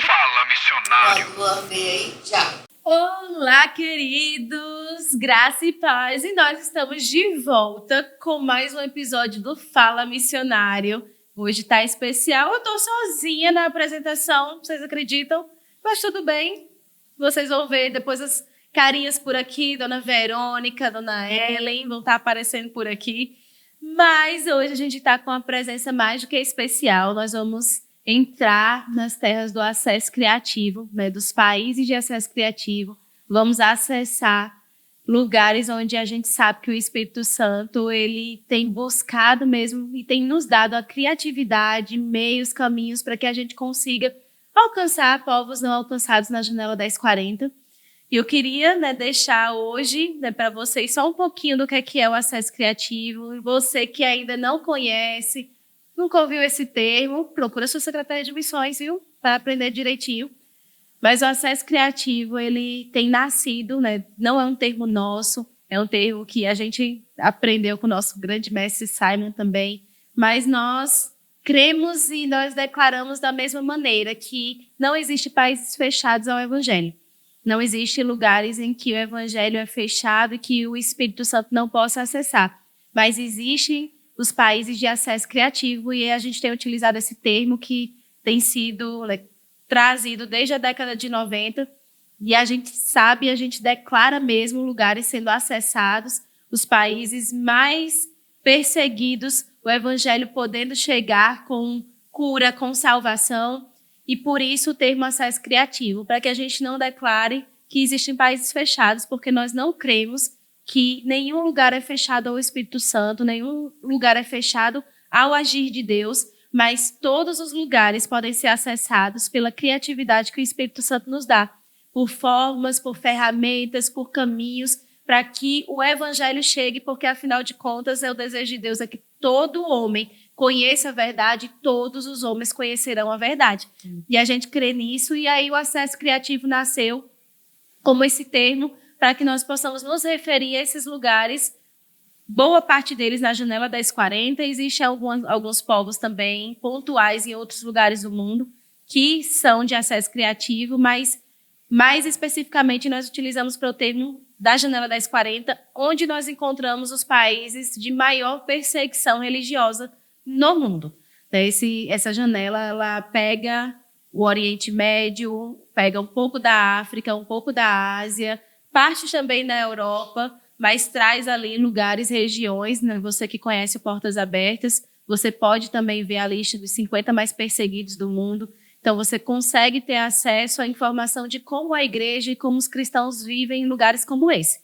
Fala, missionário. Vou ver aí já. Olá, queridos, graça e paz, e nós estamos de volta com mais um episódio do Fala Missionário. Hoje tá especial, eu tô sozinha na apresentação, vocês acreditam? Mas tudo bem, vocês vão ver depois as carinhas por aqui, Dona Verônica, Dona Ellen, vão estar aparecendo por aqui. Mas hoje a gente está com uma presença mais do que especial, nós vamos entrar nas terras do acesso criativo, né, dos países de acesso criativo. Vamos acessar lugares onde a gente sabe que o Espírito Santo ele tem buscado mesmo e tem nos dado a criatividade, meios, caminhos para que a gente consiga alcançar povos não alcançados na janela 1040. E eu queria, né, deixar hoje, né, para vocês só um pouquinho do que é o acesso criativo. E você que ainda não conhece, nunca ouviu esse termo, procura sua secretária de missões, viu? Para aprender direitinho. Mas o acesso criativo, ele tem nascido, né? Não é um termo nosso, é um termo que a gente aprendeu com o nosso grande mestre Simon também. Mas nós cremos e nós declaramos da mesma maneira que não existe países fechados ao evangelho. Não existe lugares em que o evangelho é fechado e que o Espírito Santo não possa acessar. Mas existem os países de acesso criativo e a gente tem utilizado esse termo que tem sido trazido desde a década de 90 e a gente sabe, a gente declara mesmo lugares sendo acessados, os países mais perseguidos, o evangelho podendo chegar com cura, com salvação. E por isso o termo acesso criativo, para que a gente não declare que existem países fechados, porque nós não cremos que nenhum lugar é fechado ao Espírito Santo, nenhum lugar é fechado ao agir de Deus, mas todos os lugares podem ser acessados pela criatividade que o Espírito Santo nos dá, por formas, por ferramentas, por caminhos, para que o evangelho chegue, porque afinal de contas é o desejo de Deus é que todo homem conheça a verdade, todos os homens conhecerão a verdade. E a gente crê nisso, e aí o acesso criativo nasceu como esse termo, para que nós possamos nos referir a esses lugares, boa parte deles na janela 1040, existem alguns povos também pontuais em outros lugares do mundo, que são de acesso criativo, mas mais especificamente nós utilizamos para o termo da janela 1040, onde nós encontramos os países de maior perseguição religiosa no mundo. Essa janela ela pega o Oriente Médio, pega um pouco da África, um pouco da Ásia, parte também da Europa, mas traz ali lugares, regiões, né? Você que conhece o Portas Abertas, você pode também ver a lista dos 50 mais perseguidos do mundo. Então, você consegue ter acesso à informação de como a igreja e como os cristãos vivem em lugares como esse.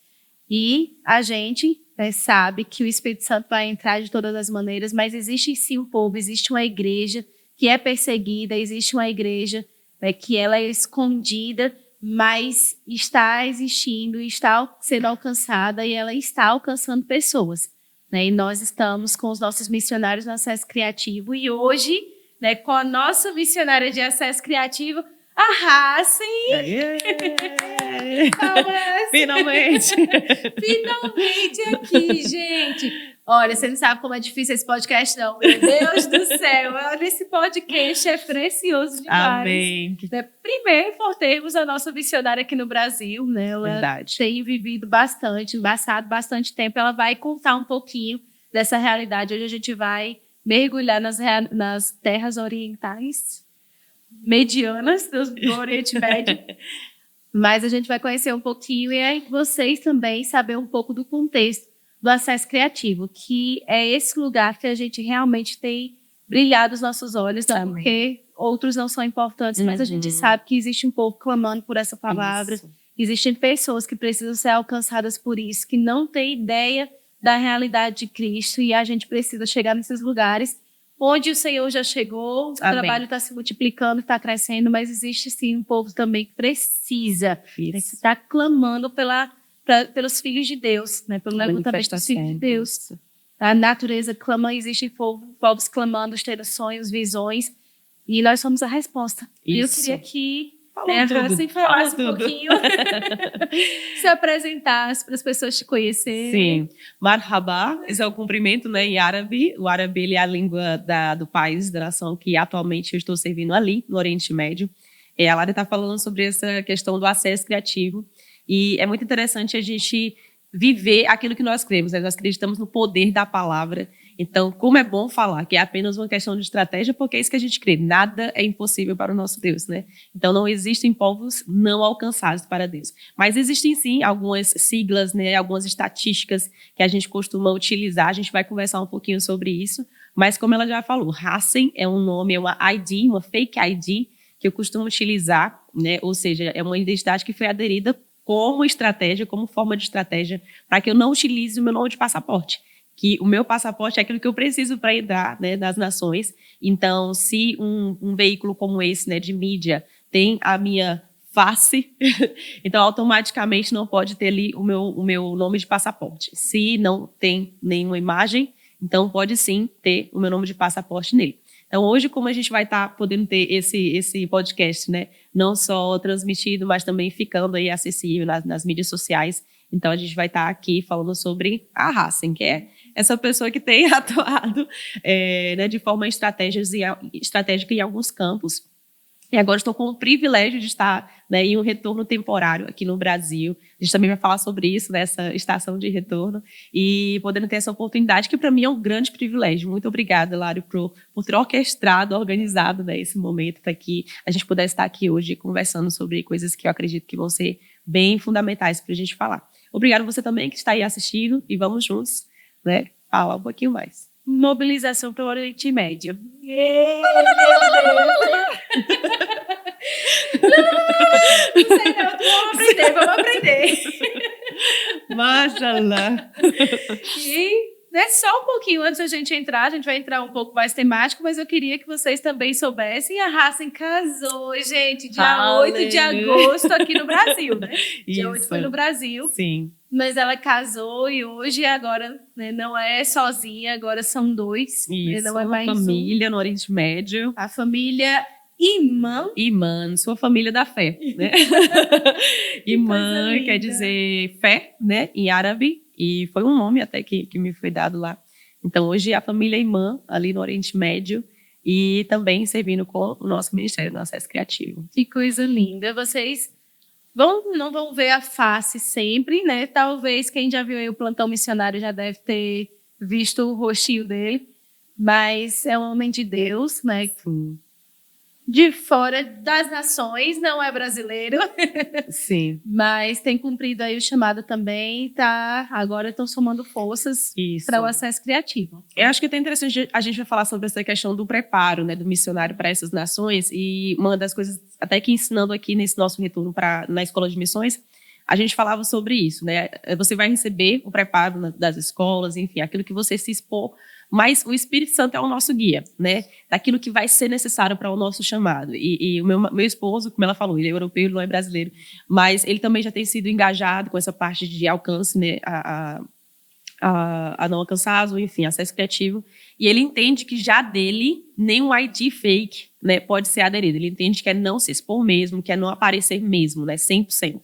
E a gente sabe que o Espírito Santo vai entrar de todas as maneiras, mas existe sim um povo, existe uma igreja que é perseguida, existe uma igreja que ela é escondida, mas está existindo, está sendo alcançada e ela está alcançando pessoas. E nós estamos com os nossos missionários no acesso criativo e hoje, com a nossa missionária de acesso criativo, a Hassen. Finalmente! Finalmente aqui, gente! Olha, você não sabe como é difícil esse podcast, não. Meu Deus do céu! Olha, esse podcast é precioso demais. Amém! Primeiro, por termos a nossa missionária aqui no Brasil, né? Ela Verdade. tem vivido passado bastante tempo. Ela vai contar um pouquinho dessa realidade. Hoje a gente vai mergulhar nas terras orientais, medianas do Oriente Médio. Mas a gente vai conhecer um pouquinho e aí vocês também saber um pouco do contexto do acesso criativo, que é esse lugar que a gente realmente tem brilhado os nossos olhos, não, porque outros não são importantes, mas a gente sabe que existe um povo clamando por essa palavra, existem pessoas que precisam ser alcançadas por isso, que não têm ideia da realidade de Cristo e a gente precisa chegar nesses lugares onde o Senhor já chegou, o trabalho está se multiplicando, está crescendo, mas existe sim um povo também que precisa, que está clamando pelos filhos de Deus, pelo levantamento dos filhos de Deus. A natureza clama, existem povos clamando, tendo sonhos, visões, e nós somos a resposta. E eu queria que Falou tudo. Assim, falasse Falou um tudo. pouquinho, se apresentasse para as pessoas te conhecerem. Sim. Marhaba, esse é o cumprimento, né, em árabe. O árabe ele é a língua do país, da nação que atualmente eu estou servindo ali, no Oriente Médio. A Lara está falando sobre essa questão do acesso criativo. E é muito interessante a gente viver aquilo que nós cremos, né? Nós acreditamos no poder da palavra. Então, como é bom falar que é apenas uma questão de estratégia, porque é isso que a gente crê. Nada é impossível para o nosso Deus, né? Então, não existem povos não alcançados para Deus. Mas existem, sim, algumas siglas, né? Algumas estatísticas que a gente costuma utilizar. A gente vai conversar um pouquinho sobre isso. Mas, como ela já falou, Hassen é um nome, é uma ID, uma fake ID, que eu costumo utilizar, né? Ou seja, é uma identidade que foi aderida como estratégia, como forma de estratégia, para que eu não utilize o meu nome de passaporte. Que o meu passaporte é aquilo que eu preciso para entrar, né, nas nações. Então, se um veículo como esse, né, de mídia, tem a minha face, então automaticamente não pode ter ali o meu nome de passaporte. Se não tem nenhuma imagem, então pode sim ter o meu nome de passaporte nele. Então, hoje, como a gente vai estar podendo ter esse podcast, né, não só transmitido, mas também ficando aí acessível nas mídias sociais, então a gente vai estar aqui falando sobre a Hassen, que é essa pessoa que tem atuado né, de forma estratégica em alguns campos. E agora estou com o privilégio de estar, né, em um retorno temporário aqui no Brasil. A gente também vai falar sobre isso, nessa estação de retorno, e podendo ter essa oportunidade, que para mim é um grande privilégio. Muito obrigada, Lário, por ter orquestrado, organizado, né, esse momento para que a gente pudesse estar aqui hoje conversando sobre coisas que eu acredito que vão ser bem fundamentais para a gente falar. Obrigada você também que está aí assistindo, e vamos juntos, né, falar um pouquinho mais. Mobilização para o Oriente Médio. Não sei não, vamos aprender. Mashallah. E né, só um pouquinho antes da gente entrar, a gente vai entrar um pouco mais temático, mas eu queria que vocês também soubessem, a Hassen casou, gente, dia 8 de agosto aqui no Brasil, né? Dia 8 foi no Brasil. Sim. Mas ela casou e hoje agora, né, não é sozinha, agora são dois. Isso, não é mais família no Oriente Médio. A família Imã, sua família da fé, né? Imã quer dizer fé, né, em árabe, e foi um nome até que me foi dado lá. Então, hoje a família Imã, ali no Oriente Médio, e também servindo com o nosso Ministério do Acesso Criativo. Que coisa linda. Vocês não vão ver a face sempre, né? Talvez quem já viu aí o Plantão Missionário já deve ter visto o rostinho dele, mas é um homem de Deus, né? Sim. De fora das nações, não é brasileiro. Sim. Mas tem cumprido aí o chamado também, tá? Agora estão somando forças para o acesso criativo. Eu acho que é interessante, a gente vai falar sobre essa questão do preparo, né, do missionário para essas nações, e uma das coisas, até que ensinando aqui nesse nosso retorno na Escola de Missões, a gente falava sobre isso, né? Você vai receber o preparo das escolas, enfim, aquilo que você se expor, mas o Espírito Santo é o nosso guia, né? Daquilo que vai ser necessário para o nosso chamado. E o meu esposo, como ela falou, ele é europeu, ele não é brasileiro, mas ele também já tem sido engajado com essa parte de alcance, né? A não alcançado, enfim, acesso criativo. E ele entende que já dele, nenhum ID fake, né, pode ser aderido. Ele entende que é não se expor mesmo, que é não aparecer mesmo, né? 100%.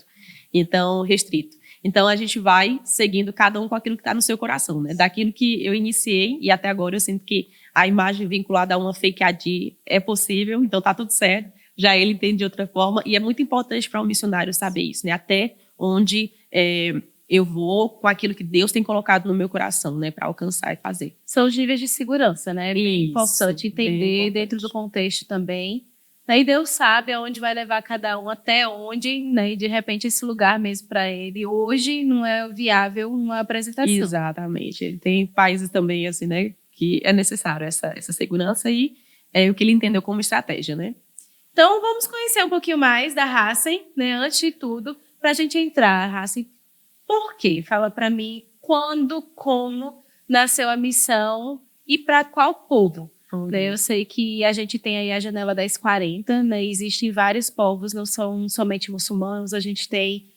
Então, restrito. Então, a gente vai seguindo cada um com aquilo que está no seu coração, né? Daquilo que eu iniciei, e até agora eu sinto que a imagem vinculada a uma fake ID é possível, então tá tudo certo. Já ele entende de outra forma, e é muito importante para um missionário saber isso, né? Até onde eu vou com aquilo que Deus tem colocado no meu coração, né? Para alcançar e fazer. São os níveis de segurança, né? É importante entender dentro do contexto também. E Deus sabe aonde vai levar cada um, até onde, né? E de repente esse lugar mesmo para ele hoje não é viável uma apresentação. Exatamente. Ele tem países também, assim, né? Que é necessário essa segurança, e é o que ele entendeu como estratégia, né? Então, vamos conhecer um pouquinho mais da Hassen, né? Antes de tudo, para a gente entrar, Hassen, por quê? Fala para mim quando, como nasceu a missão e para qual povo? Eu sei que a gente tem aí a janela 1040, né? Existem vários povos, não são somente muçulmanos, a gente tem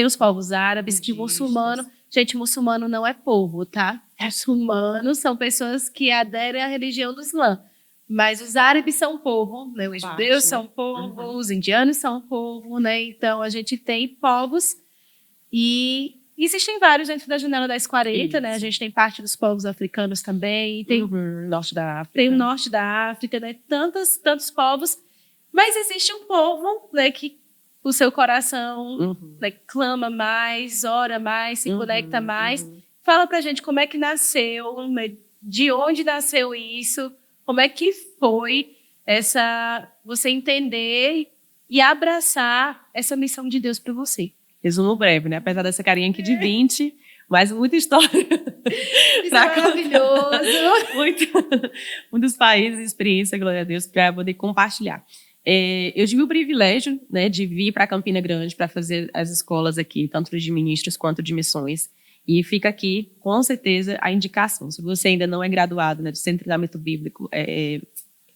os povos árabes, que muçulmano não é povo, tá? Muçulmanos são pessoas que aderem à religião do Islã. Mas os árabes são um povo, né? Os Parte, judeus né? são um povo, os indianos são um povo, né? Então a gente tem povos e existem vários dentro da janela das 40, né? A Isso. gente tem parte dos povos africanos também, tem, Norte da África. tem o norte da África, né? Tantos povos, mas existe um povo, né? Que o seu coração né, clama mais, ora mais, se conecta mais. Fala pra gente como é que nasceu, né? De onde nasceu isso, como é que foi você entender e abraçar essa missão de Deus para você. Resumo breve, né? Apesar dessa carinha aqui de 20, mas muita história. Isso é maravilhoso. Muitos países, experiência, glória a Deus, para poder compartilhar. Eu tive o privilégio, né, de vir para Campina Grande para fazer as escolas aqui, tanto de ministros quanto de missões. E fica aqui, com certeza, a indicação. Se você ainda não é graduado, né, do Centro de Treinamento Bíblico,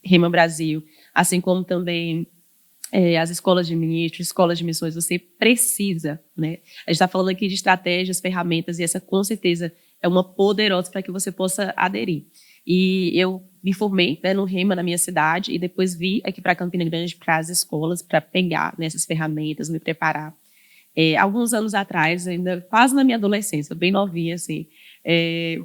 Rema Brasil, assim como também as escolas de ministros, escolas de missões, você precisa, né? A gente está falando aqui de estratégias, ferramentas, e essa, com certeza, é uma poderosa para que você possa aderir. E eu me formei, né, no Rema, na minha cidade, e depois vi aqui para Campina Grande, para as escolas, para pegar nessas ferramentas, me preparar. Alguns anos atrás, ainda quase na minha adolescência, bem novinha, assim.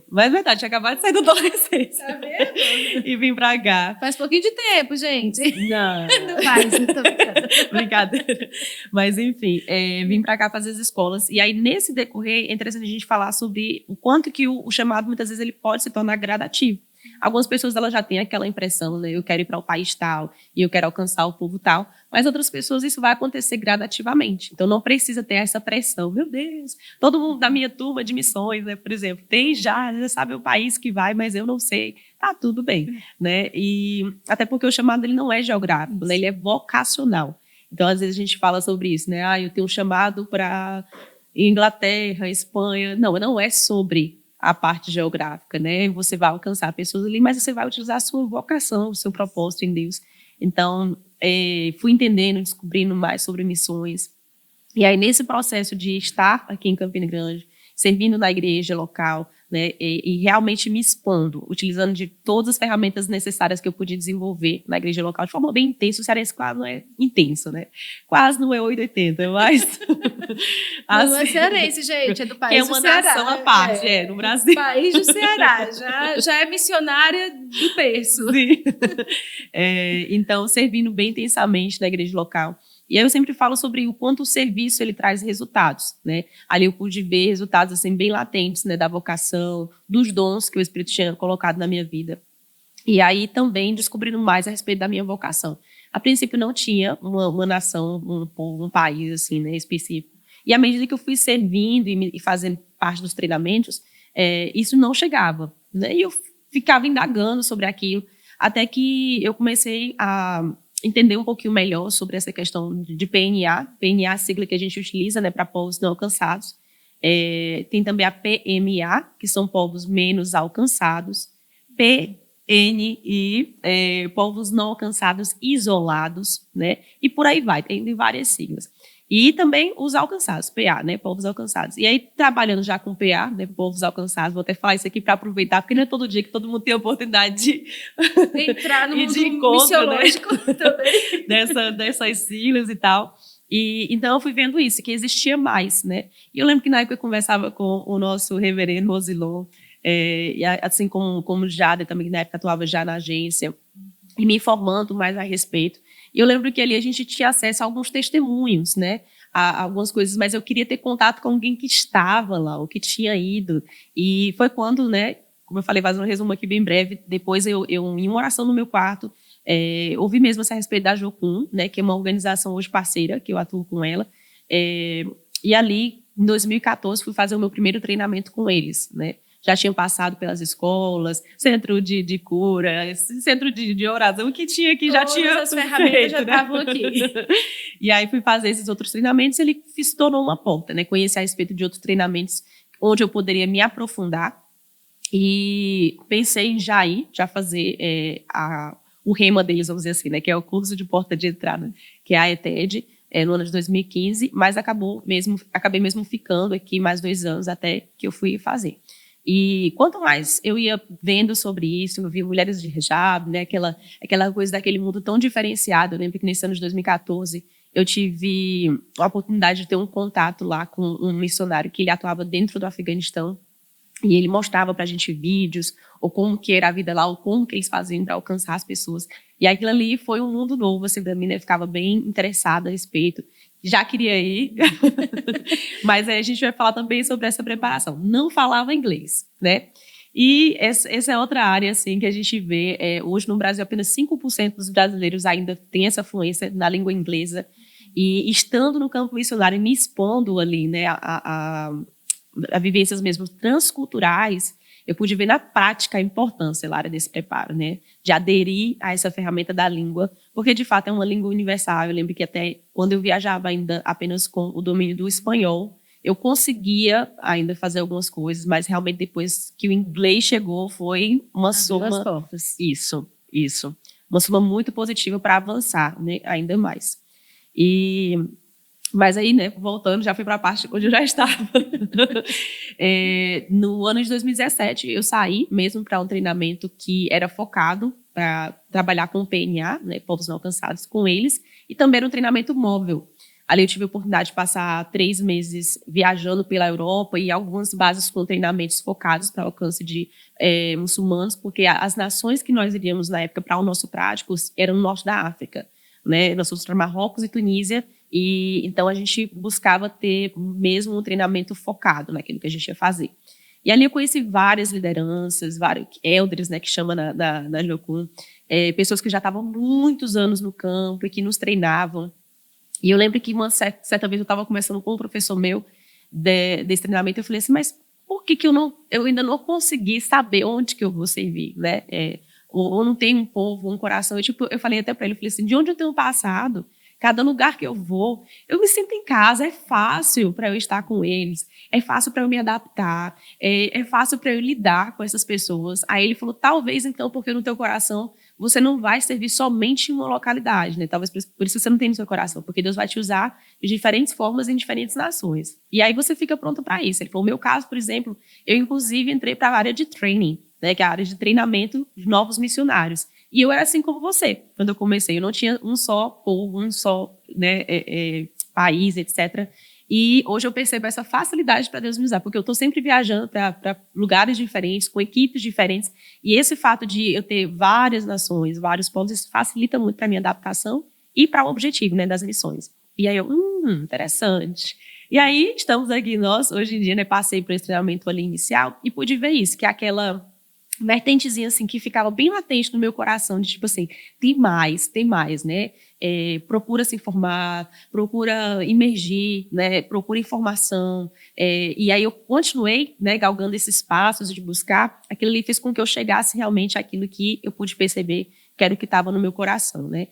Mas é verdade, tinha acabado de sair da adolescência. Tá vendo? E vim pra cá. Faz pouquinho de tempo, gente. Não. Não faz, não tô brincando. Brincadeira. Mas, enfim, vim pra cá fazer as escolas. E aí, nesse decorrer, é interessante a gente falar sobre o quanto que o chamado, muitas vezes, ele pode se tornar gradativo. Algumas pessoas elas já têm aquela impressão, né? Eu quero ir para o país tal e eu quero alcançar o povo tal. Mas outras pessoas isso vai acontecer gradativamente. Então não precisa ter essa pressão. Meu Deus, todo mundo da minha turma de missões, né, por exemplo, já sabe o país que vai, mas eu não sei. Tá tudo bem, né? E até porque o chamado ele não é geográfico, né? Ele é vocacional. Então às vezes a gente fala sobre isso, né? Eu tenho um chamado para Inglaterra, Espanha. Não é sobre a parte geográfica, né? Você vai alcançar pessoas ali, mas você vai utilizar a sua vocação, o seu propósito em Deus. Então, fui entendendo, descobrindo mais sobre missões. E aí, nesse processo de estar aqui em Campina Grande, servindo na igreja local, né, e realmente me expondo, utilizando de todas as ferramentas necessárias que eu podia desenvolver na igreja local, de forma bem intensa. O cearense quase não é intenso, né? Quase não é 880, mas... Não é cearense, gente, é do país que é uma do Ceará. nação à parte, no Brasil. País do Ceará, já é missionária do berço. Sim. Então, servindo bem intensamente na igreja local. E aí eu sempre falo sobre o quanto o serviço ele traz resultados, né? Ali eu pude ver resultados assim bem latentes, né, da vocação, dos dons que o Espírito tinha colocado na minha vida. E aí também descobrindo mais a respeito da minha vocação. A princípio não tinha uma nação, um povo, um país assim, né, específico. E à medida que eu fui servindo e fazendo parte dos treinamentos, isso não chegava, né? E eu ficava indagando sobre aquilo, até que eu comecei a entender um pouquinho melhor sobre essa questão de PNA. PNA é a sigla que a gente utiliza, né, para povos não alcançados. Tem também a PMA, que são povos menos alcançados. PNI, povos não alcançados isolados, né? E por aí vai, tem várias siglas. E também os alcançados, PA, né, povos alcançados. E aí, trabalhando já com PA, né, povos alcançados, vou até falar isso aqui para aproveitar, porque não é todo dia que todo mundo tem a oportunidade de entrar no mundo de encontro, missiológico, né? Também. Dessas siglas e tal. E então eu fui vendo isso, que existia mais, né? E eu lembro que na época eu conversava com o nosso reverendo Rosilon, e assim como o Jader também, que na época atuava já na agência, e me informando mais a respeito. E eu lembro que ali a gente tinha acesso a alguns testemunhos, né? A algumas coisas, mas eu queria ter contato com alguém que estava lá, ou que tinha ido. E foi quando, né? Como eu falei, fazendo um resumo aqui bem breve, depois eu em uma oração no meu quarto, ouvi mesmo a respeito da Jocum, né? Que é uma organização hoje parceira, que eu atuo com ela. E ali, em 2014, fui fazer o meu primeiro treinamento com eles, né? Já tinham passado pelas escolas, centro de cura, centro de oração, o que tinha aqui já tinha todas as ferramentas feito, já estavam aqui. E aí fui fazer esses outros treinamentos, ele se tornou uma porta, né? Conhecer a respeito de outros treinamentos onde eu poderia me aprofundar. E pensei em já fazer o rema deles, vamos dizer assim, né? Que é o curso de porta de entrada, que é a ETED, no ano de 2015, mas acabei mesmo ficando aqui mais 2 anos até que eu fui fazer. E quanto mais eu ia vendo sobre isso, eu vi mulheres de hijab, né, aquela coisa daquele mundo tão diferenciado. Eu lembro que nesse ano de 2014 eu tive a oportunidade de ter um contato lá com um missionário que ele atuava dentro do Afeganistão. E ele mostrava pra gente vídeos, ou como que era a vida lá, ou como que eles faziam para alcançar as pessoas. E aquilo ali foi um mundo novo, assim, pra mim, né? Eu ficava bem interessada a respeito. Já queria ir, mas aí a gente vai falar também sobre essa preparação. Não falava inglês, né? E essa é outra área, assim, que a gente vê. Hoje no Brasil, apenas 5% dos brasileiros ainda têm essa fluência na língua inglesa. E estando no campo missionário, me expondo ali, né, a vivências mesmo transculturais, eu pude ver na prática a importância, Lara, desse preparo, né? De aderir a essa ferramenta da língua, porque de fato é uma língua universal. Eu lembro que até quando eu viajava ainda apenas com o domínio do espanhol, eu conseguia ainda fazer algumas coisas, mas realmente depois que o inglês chegou, foi uma soma... Isso. Uma soma muito positiva para avançar, né? Ainda mais. Mas aí, né, voltando, já fui para a parte onde eu já estava. No ano de 2017, eu saí mesmo para um treinamento que era focado para trabalhar com o PNA, né, povos não alcançados, com eles, e também era um treinamento móvel. Ali eu tive a oportunidade de passar 3 meses viajando pela Europa e algumas bases com treinamentos focados para o alcance de muçulmanos, porque as nações que nós iríamos na época para o nosso prático eram no norte da África, né? Nós fomos para Marrocos e Tunísia. E então a gente buscava ter mesmo um treinamento focado naquilo que a gente ia fazer. E ali eu conheci várias lideranças, vários elders, né, que chama na Jocum, pessoas que já estavam muitos anos no campo e que nos treinavam. E eu lembro que uma certa vez eu estava conversando com um professor meu desse treinamento, eu falei assim, mas por que eu ainda não consegui saber onde que eu vou servir, né? Ou não tenho um povo, um coração. Eu falei até para ele, eu falei assim, de onde eu tenho passado, cada lugar que eu vou, eu me sinto em casa, é fácil para eu estar com eles, é fácil para eu me adaptar, é fácil para eu lidar com essas pessoas. Aí ele falou, talvez então, porque no teu coração você não vai servir somente em uma localidade, né? Talvez por isso você não tem no seu coração, porque Deus vai te usar de diferentes formas em diferentes nações. E aí você fica pronto para isso. Ele falou, no meu caso, por exemplo, eu inclusive entrei para a área de training, né, que é a área de treinamento de novos missionários. E eu era assim como você, quando eu comecei. Eu não tinha um só povo, um só, né, país, etc. E hoje eu percebo essa facilidade para Deus me usar, porque eu estou sempre viajando para lugares diferentes, com equipes diferentes. E esse fato de eu ter várias nações, vários povos, isso facilita muito para a minha adaptação e para o objetivo, né, das missões. E aí eu, interessante. E aí estamos aqui, nós, hoje em dia, né, passei por esse treinamento ali inicial e pude ver isso, que é aquela vertentezinha assim que ficava bem latente no meu coração, de tipo assim, tem mais, né? Procura se informar, procura imergir, né? Procura informação. E aí eu continuei, né, galgando esses passos de buscar. Aquilo ali fez com que eu chegasse realmente àquilo que eu pude perceber que era o que estava no meu coração, né?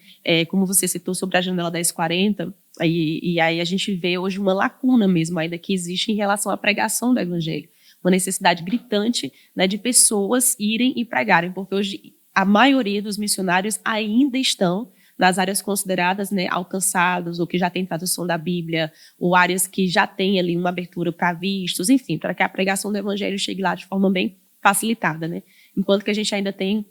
Como você citou sobre a janela 1040, e aí a gente vê hoje uma lacuna mesmo ainda que existe em relação à pregação do evangelho. Uma necessidade gritante, né, de pessoas irem e pregarem, porque hoje a maioria dos missionários ainda estão nas áreas consideradas, né, alcançadas, ou que já tem tradução da Bíblia, ou áreas que já têm ali uma abertura para vistos, enfim, para que a pregação do evangelho chegue lá de forma bem facilitada, né? Enquanto que a gente ainda tem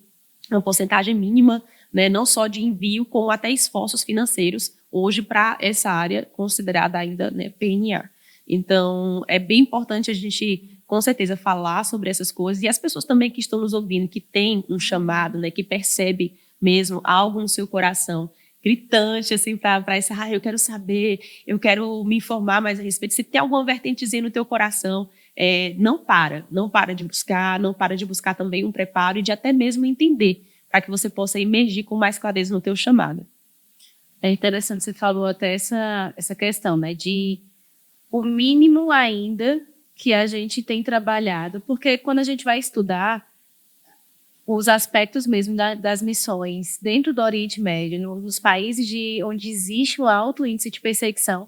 uma porcentagem mínima, né, não só de envio, como até esforços financeiros, hoje para essa área considerada ainda, né, PNA. Então, é bem importante a gente, com certeza, falar sobre essas coisas, e as pessoas também que estão nos ouvindo, que têm um chamado, né, que percebe mesmo algo no seu coração, gritante, assim, para esse, eu quero saber, eu quero me informar mais a respeito. Se tem alguma vertentezinha no teu coração, não para de buscar, não para de buscar também um preparo e de até mesmo entender, para que você possa emergir com mais clareza no teu chamado. É interessante, você falou até essa questão, né, de o mínimo ainda que a gente tem trabalhado, porque quando a gente vai estudar os aspectos mesmo das missões dentro do Oriente Médio, nos países onde existe um alto índice de perseguição,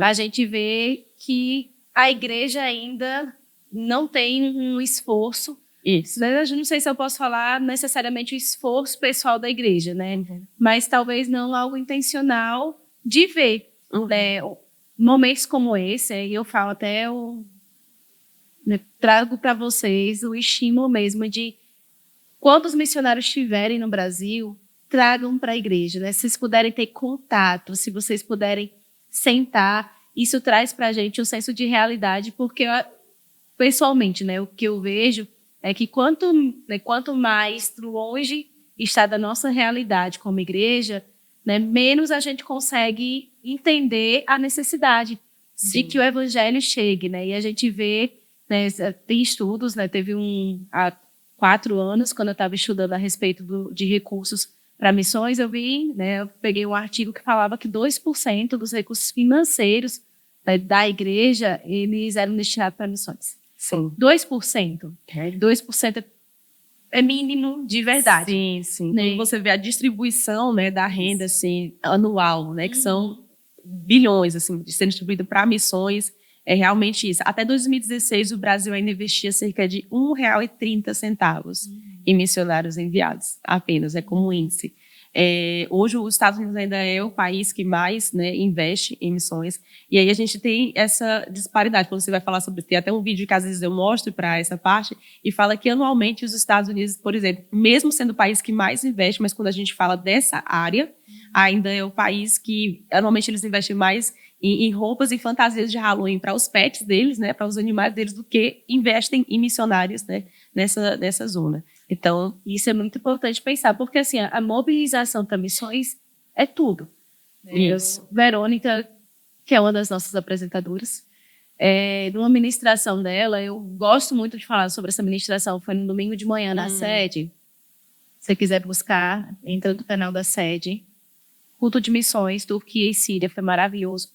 a gente vê que a igreja ainda não tem um esforço. Isso. Eu não sei se eu posso falar necessariamente o esforço pessoal da igreja, né? Mas talvez não algo intencional de ver, né? Momentos como esse, e eu falo até né, trago para vocês o estímulo mesmo de quando os missionários estiverem no Brasil, tragam para a igreja, né? Se vocês puderem ter contato, se vocês puderem sentar, isso traz para a gente um senso de realidade, porque pessoalmente, né, o que eu vejo é que quanto mais longe está da nossa realidade como igreja, né, menos a gente consegue entender a necessidade de que o evangelho chegue, né? E a gente vê, né, tem estudos, né? Teve há 4 anos, quando eu estava estudando a respeito de recursos para missões, eu peguei um artigo que falava que 2% dos recursos financeiros, né, da igreja, eles eram destinados para missões. Sim. 2%. 2% é mínimo de verdade. Sim, sim. Né? Quando você vê a distribuição, né, da renda assim, anual, né, que são bilhões assim, sendo distribuído para missões, é realmente isso. Até 2016, o Brasil ainda investia cerca de R$1,30 em missionários enviados, apenas, como índice. Hoje, os Estados Unidos ainda é o país que mais, né, investe em missões. E aí a gente tem essa disparidade. Quando você vai falar sobre... Tem até um vídeo que às vezes eu mostro para essa parte e fala que anualmente os Estados Unidos, por exemplo, mesmo sendo o país que mais investe, mas quando a gente fala dessa área, ainda é o país que anualmente eles investem mais em roupas e fantasias de Halloween para os pets deles, né, para os animais deles, do que investem em missionários, né, nessa zona. Então, isso é muito importante pensar, porque assim, a mobilização para missões é tudo. Isso. Verônica, que é uma das nossas apresentadoras, numa ministração dela, eu gosto muito de falar sobre essa ministração, foi no domingo de manhã na sede. Se você quiser buscar, entra no canal da sede. Culto de missões, Turquia e Síria, foi maravilhoso,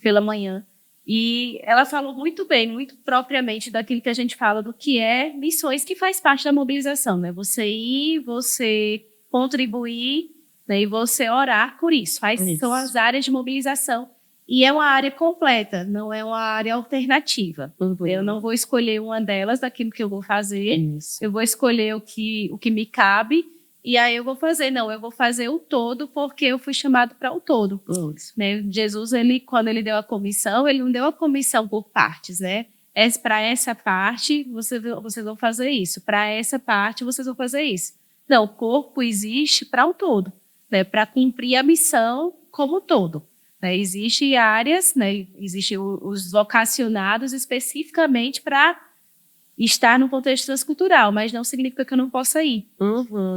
pela manhã. E ela falou muito bem, muito propriamente daquilo que a gente fala do que é missões, que faz parte da mobilização, né? Você ir, você contribuir, né? E você orar por isso. São as áreas de mobilização. E é uma área completa, não é uma área alternativa. Eu não vou escolher uma delas daquilo que eu vou fazer. Eu vou escolher o que me cabe. E aí eu vou fazer o todo, porque eu fui chamado para o todo. Né? Jesus, quando ele deu a comissão, ele não deu a comissão por partes, né? Para essa parte, vocês vão fazer isso. Para essa parte, vocês vão fazer isso. Não, o corpo existe para o todo, né? Para cumprir a missão como um todo. Né? Existem áreas, né? Existem os vocacionados especificamente para estar no contexto transcultural, mas não significa que eu não possa ir.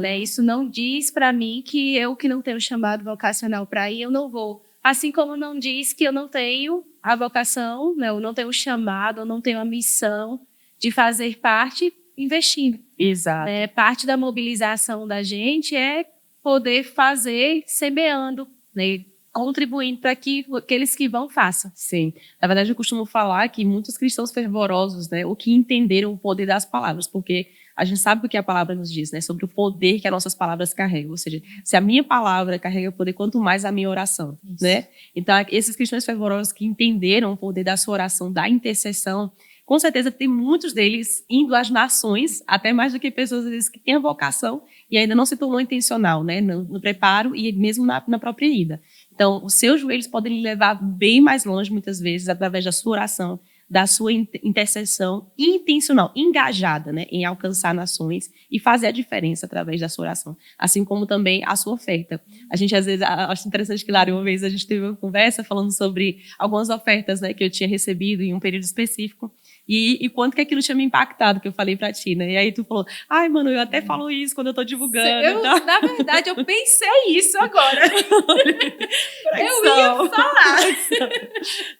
Né? Isso não diz para mim que eu que não tenho chamado vocacional para ir, eu não vou. Assim como não diz que eu não tenho a vocação, né? Eu não tenho o chamado, eu não tenho a missão de fazer parte investindo. Exato. Parte da mobilização da gente é poder fazer semeando, né? Contribuindo para que aqueles que vão façam. Sim. Na verdade, eu costumo falar que muitos cristãos fervorosos, né, o que entenderam o poder das palavras, porque a gente sabe o que a palavra nos diz, né, sobre o poder que as nossas palavras carregam. Ou seja, se a minha palavra carrega poder, quanto mais a minha oração, né? Então, esses cristãos fervorosos que entenderam o poder da sua oração, da intercessão, com certeza tem muitos deles indo às nações, até mais do que pessoas às vezes, que têm a vocação e ainda não se tornou intencional, né, no preparo e mesmo na própria ida. Então, os seus joelhos podem lhe levar bem mais longe, muitas vezes, através da sua oração, da sua intercessão intencional, engajada, né, em alcançar nações e fazer a diferença através da sua oração. Assim como também a sua oferta. A gente, às vezes, acho interessante que, Lara, uma vez a gente teve uma conversa falando sobre algumas ofertas, né, que eu tinha recebido em um período específico. E quanto que aquilo tinha me impactado, que eu falei pra ti, né? E aí tu falou, ai, mano, eu até falo isso quando eu tô divulgando. Na verdade, eu pensei isso agora. Eu ia falar.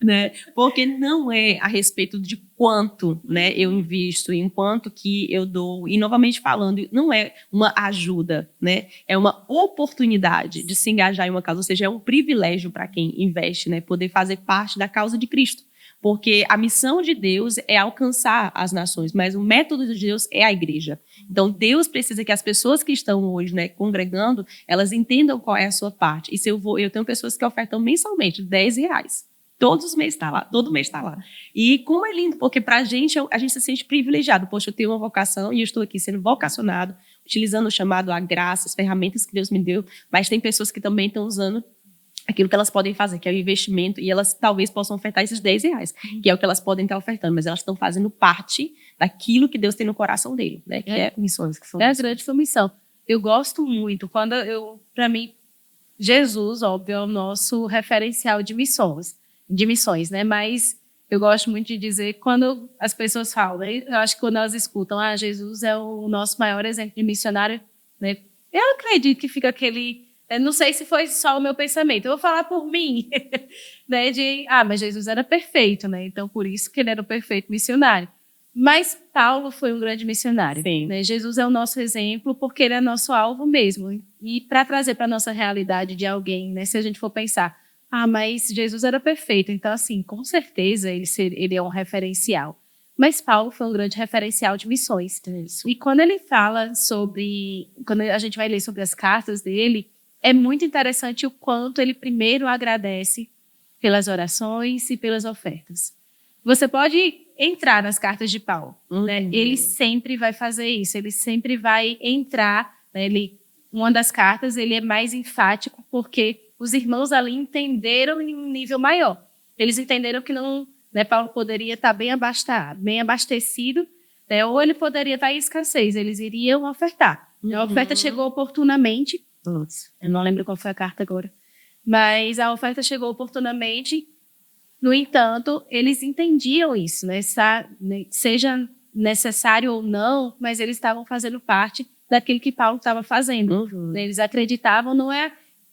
Né? Porque não é a respeito de quanto, né, eu invisto, em quanto que eu dou. E, novamente falando, não é uma ajuda, né? É uma oportunidade de se engajar em uma causa. Ou seja, é um privilégio para quem investe, né? Poder fazer parte da causa de Cristo. Porque a missão de Deus é alcançar as nações, mas o método de Deus é a igreja. Então, Deus precisa que as pessoas que estão hoje, né, congregando, elas entendam qual é a sua parte. E se eu tenho pessoas que ofertam mensalmente R$10. Todos os meses está lá, todo mês está lá. E como é lindo, porque para a gente se sente privilegiado. Poxa, eu tenho uma vocação e eu estou aqui sendo vocacionado, utilizando o chamado a graça, as ferramentas que Deus me deu, mas tem pessoas que também estão usando aquilo que elas podem fazer, que é o investimento, e elas talvez possam ofertar esses R$10, que é o que elas podem estar ofertando, mas elas estão fazendo parte daquilo que Deus tem no coração dele, né? Que é missões. Que são É a grande comissão. Eu gosto muito, para mim, Jesus, óbvio, é o nosso referencial de missões, né? Mas eu gosto muito de dizer, quando as pessoas falam, né? Eu acho que quando elas escutam, Jesus é o nosso maior exemplo de missionário, né? Eu acredito que fica aquele... não sei se foi só o meu pensamento, eu vou falar por mim, né? Mas Jesus era perfeito, né? Então, por isso que ele era o perfeito missionário. Mas Paulo foi um grande missionário. Né? Jesus é o nosso exemplo porque ele é nosso alvo mesmo. E para trazer para a nossa realidade de alguém, né? Se a gente for pensar, mas Jesus era perfeito, então, assim, com certeza ele é um referencial. Mas Paulo foi um grande referencial de missões. E quando ele fala quando a gente vai ler sobre as cartas dele, é muito interessante o quanto ele primeiro agradece pelas orações e pelas ofertas. Você pode entrar nas cartas de Paulo, né? Ele sempre vai fazer isso, ele sempre vai entrar, né? Uma das cartas ele é mais enfático porque os irmãos ali entenderam em um nível maior. Eles entenderam que não, né, Paulo poderia estar bem abastecido, né, ou ele poderia estar em escassez, eles iriam ofertar. A oferta chegou oportunamente, eu não lembro qual foi a carta agora, mas a oferta chegou oportunamente. No entanto, eles entendiam isso, né? Seja necessário ou não, mas eles estavam fazendo parte daquilo que Paulo estava fazendo. Eles acreditavam,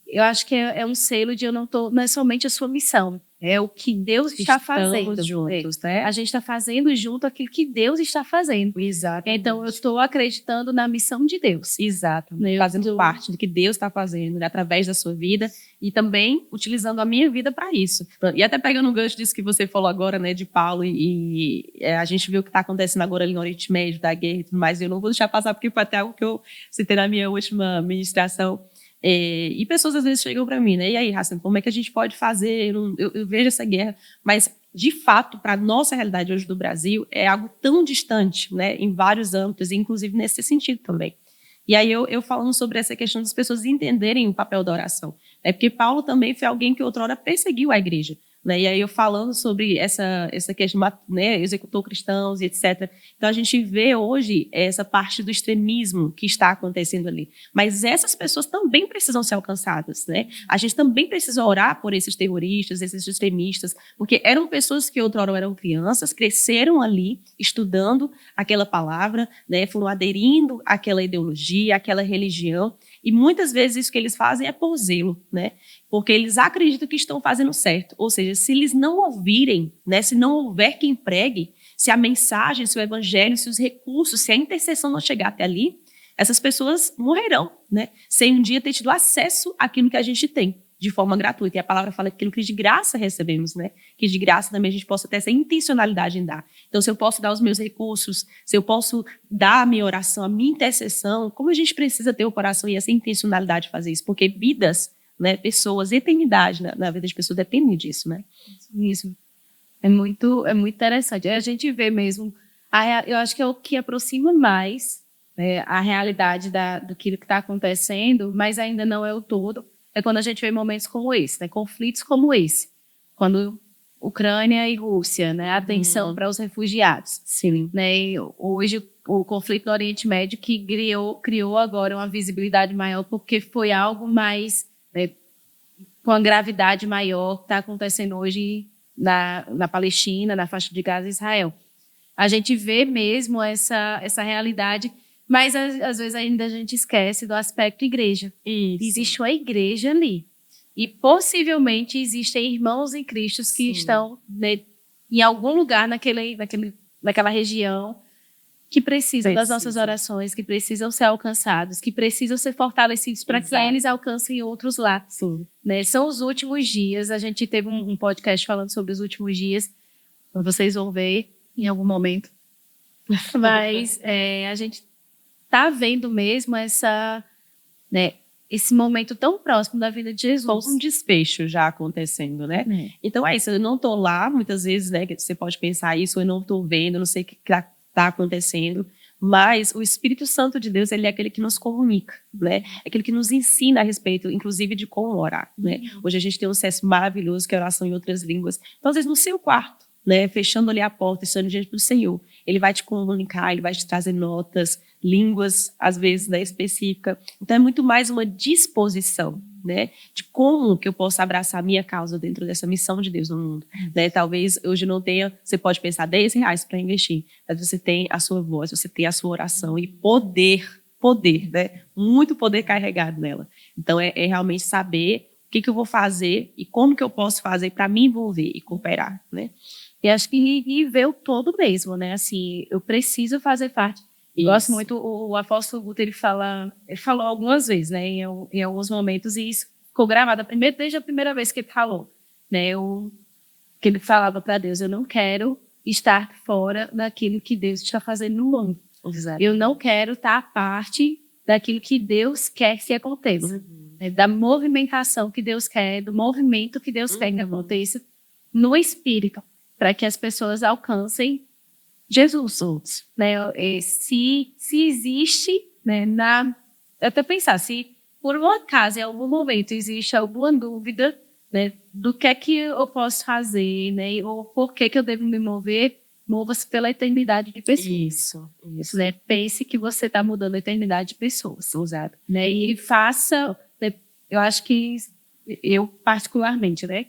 eu acho que é um selo de não é somente a sua missão, é o que Deus está fazendo. Juntos, né? A gente está fazendo junto aquilo que Deus está fazendo. Exato. Então, eu estou acreditando na missão de Deus. Exato. Fazendo parte do que Deus está fazendo, né, através da sua vida e também utilizando a minha vida para isso. E até pegando um gancho disso que você falou agora, né, de Paulo a gente viu o que está acontecendo agora ali no Oriente Médio, da guerra e tudo mais, eu não vou deixar passar porque foi até algo que eu citei na minha última ministração. E pessoas às vezes chegam para mim, né? E aí, Hassan, como é que a gente pode fazer? Eu vejo essa guerra, mas de fato, para a nossa realidade hoje do Brasil, é algo tão distante, né? Em vários âmbitos, inclusive nesse sentido também. E aí eu falando sobre essa questão das pessoas entenderem o papel da oração, né? Porque Paulo também foi alguém que outrora perseguiu a igreja. Né? E aí eu falando sobre essa questão, né, executou cristãos e etc. Então a gente vê hoje essa parte do extremismo que está acontecendo ali. Mas essas pessoas também precisam ser alcançadas, né? A gente também precisa orar por esses terroristas, esses extremistas, porque eram pessoas que outrora eram crianças, cresceram ali estudando aquela palavra, né, foram aderindo àquela ideologia, àquela religião. E muitas vezes isso que eles fazem é por zelo, né? Porque eles acreditam que estão fazendo certo. Ou seja, se eles não ouvirem, né? Se não houver quem pregue, se a mensagem, se o evangelho, se os recursos, se a intercessão não chegar até ali, essas pessoas morrerão, né? Sem um dia ter tido acesso àquilo que a gente tem, de forma gratuita. E a palavra fala que aquilo que de graça recebemos, né? Que de graça também a gente possa ter essa intencionalidade em dar. Então, se eu posso dar os meus recursos, se eu posso dar a minha oração, a minha intercessão, como a gente precisa ter o coração e essa intencionalidade de fazer isso? Porque vidas, né, pessoas, eternidade na vida das pessoas dependem disso, né? Isso. É muito interessante. A gente vê mesmo, eu acho que é o que aproxima mais, né, a realidade do que está acontecendo, mas ainda não é o todo. É quando a gente vê momentos como esse, né, conflitos como esse. Quando Ucrânia e Rússia, né, atenção para os refugiados. Sim. Né, e hoje o conflito no Oriente Médio que criou agora uma visibilidade maior porque foi algo mais, né, com a gravidade maior que está acontecendo hoje na Palestina, na faixa de Gaza e Israel. A gente vê mesmo essa realidade, mas às vezes ainda a gente esquece do aspecto igreja. Isso. Existe uma igreja ali. E possivelmente existem irmãos em Cristo que estão, né, em algum lugar naquela região que precisam das nossas orações, que precisam ser alcançados, que precisam ser fortalecidos para que eles alcancem outros lá. Né? São os últimos dias. A gente teve um podcast falando sobre os últimos dias. Vocês vão ver em algum momento. Mas a gente está vendo mesmo esse momento tão próximo da vida de Jesus. Um desfecho já acontecendo, né? Então é isso, eu não estou lá, muitas vezes, né, você pode pensar isso, eu não estou vendo, não sei o que está acontecendo, Mas o Espírito Santo de Deus, ele é aquele que nos comunica, né? É aquele que nos ensina a respeito, inclusive, de como orar, né? Hoje a gente tem um acesso maravilhoso, que é a oração em outras línguas. Então, às vezes, no seu quarto, né? Fechando ali a porta, estando diante do Senhor, ele vai te comunicar, ele vai te trazer notas, línguas, às vezes, né, específica. Então, é muito mais uma disposição, né, de como que eu posso abraçar a minha causa dentro dessa missão de Deus no mundo, né? Talvez hoje não tenha, você pode pensar R$ 10 para investir, mas você tem a sua voz, você tem a sua oração e poder, né? Muito poder carregado nela. Então, é realmente saber o que eu vou fazer e como que eu posso fazer para me envolver e cooperar, né? E acho que ver o todo mesmo, né? Assim, eu preciso fazer parte. Isso. Gosto muito, o apóstolo Guto, ele falou algumas vezes, né? Em alguns momentos, e isso ficou gravado desde a primeira vez que ele falou, né? Que ele falava para Deus, eu não quero estar fora daquilo que Deus está fazendo no mundo. Exato. Eu não quero estar parte daquilo que Deus quer que aconteça. Né? Da movimentação que Deus quer, do movimento que Deus quer que aconteça no Espírito, para que as pessoas alcancem Jesus, né? Se existe, né, até pensar, se por um acaso, em algum momento, existe alguma dúvida, né, do que é que eu posso fazer, né, ou por que eu devo me mover, mova-se pela eternidade de pessoas. Isso. Né? Pense que você está mudando a eternidade de pessoas. Exato. Né? E faça, né, eu acho que eu particularmente, né,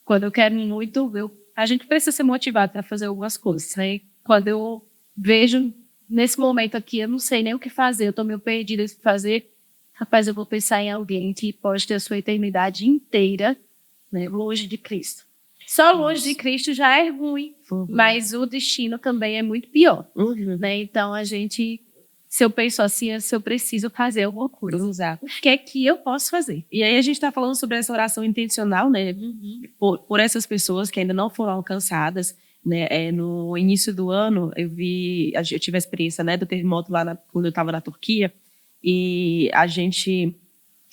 quando eu quero muito, a gente precisa ser motivado para fazer algumas coisas, né? Quando eu vejo, nesse momento aqui, eu não sei nem o que fazer, eu estou meio perdida em fazer, rapaz, eu vou pensar em alguém que pode ter a sua eternidade inteira, né, longe de Cristo. Só longe de Cristo já é ruim, mas o destino também é muito pior. Né? Então, se eu penso assim, se eu preciso fazer alguma coisa, Exato. o que é que eu posso fazer? E aí a gente está falando sobre essa oração intencional, né? Por essas pessoas que ainda não foram alcançadas, né? No início do ano, eu tive a experiência, né, do terremoto lá quando eu estava na Turquia, e a gente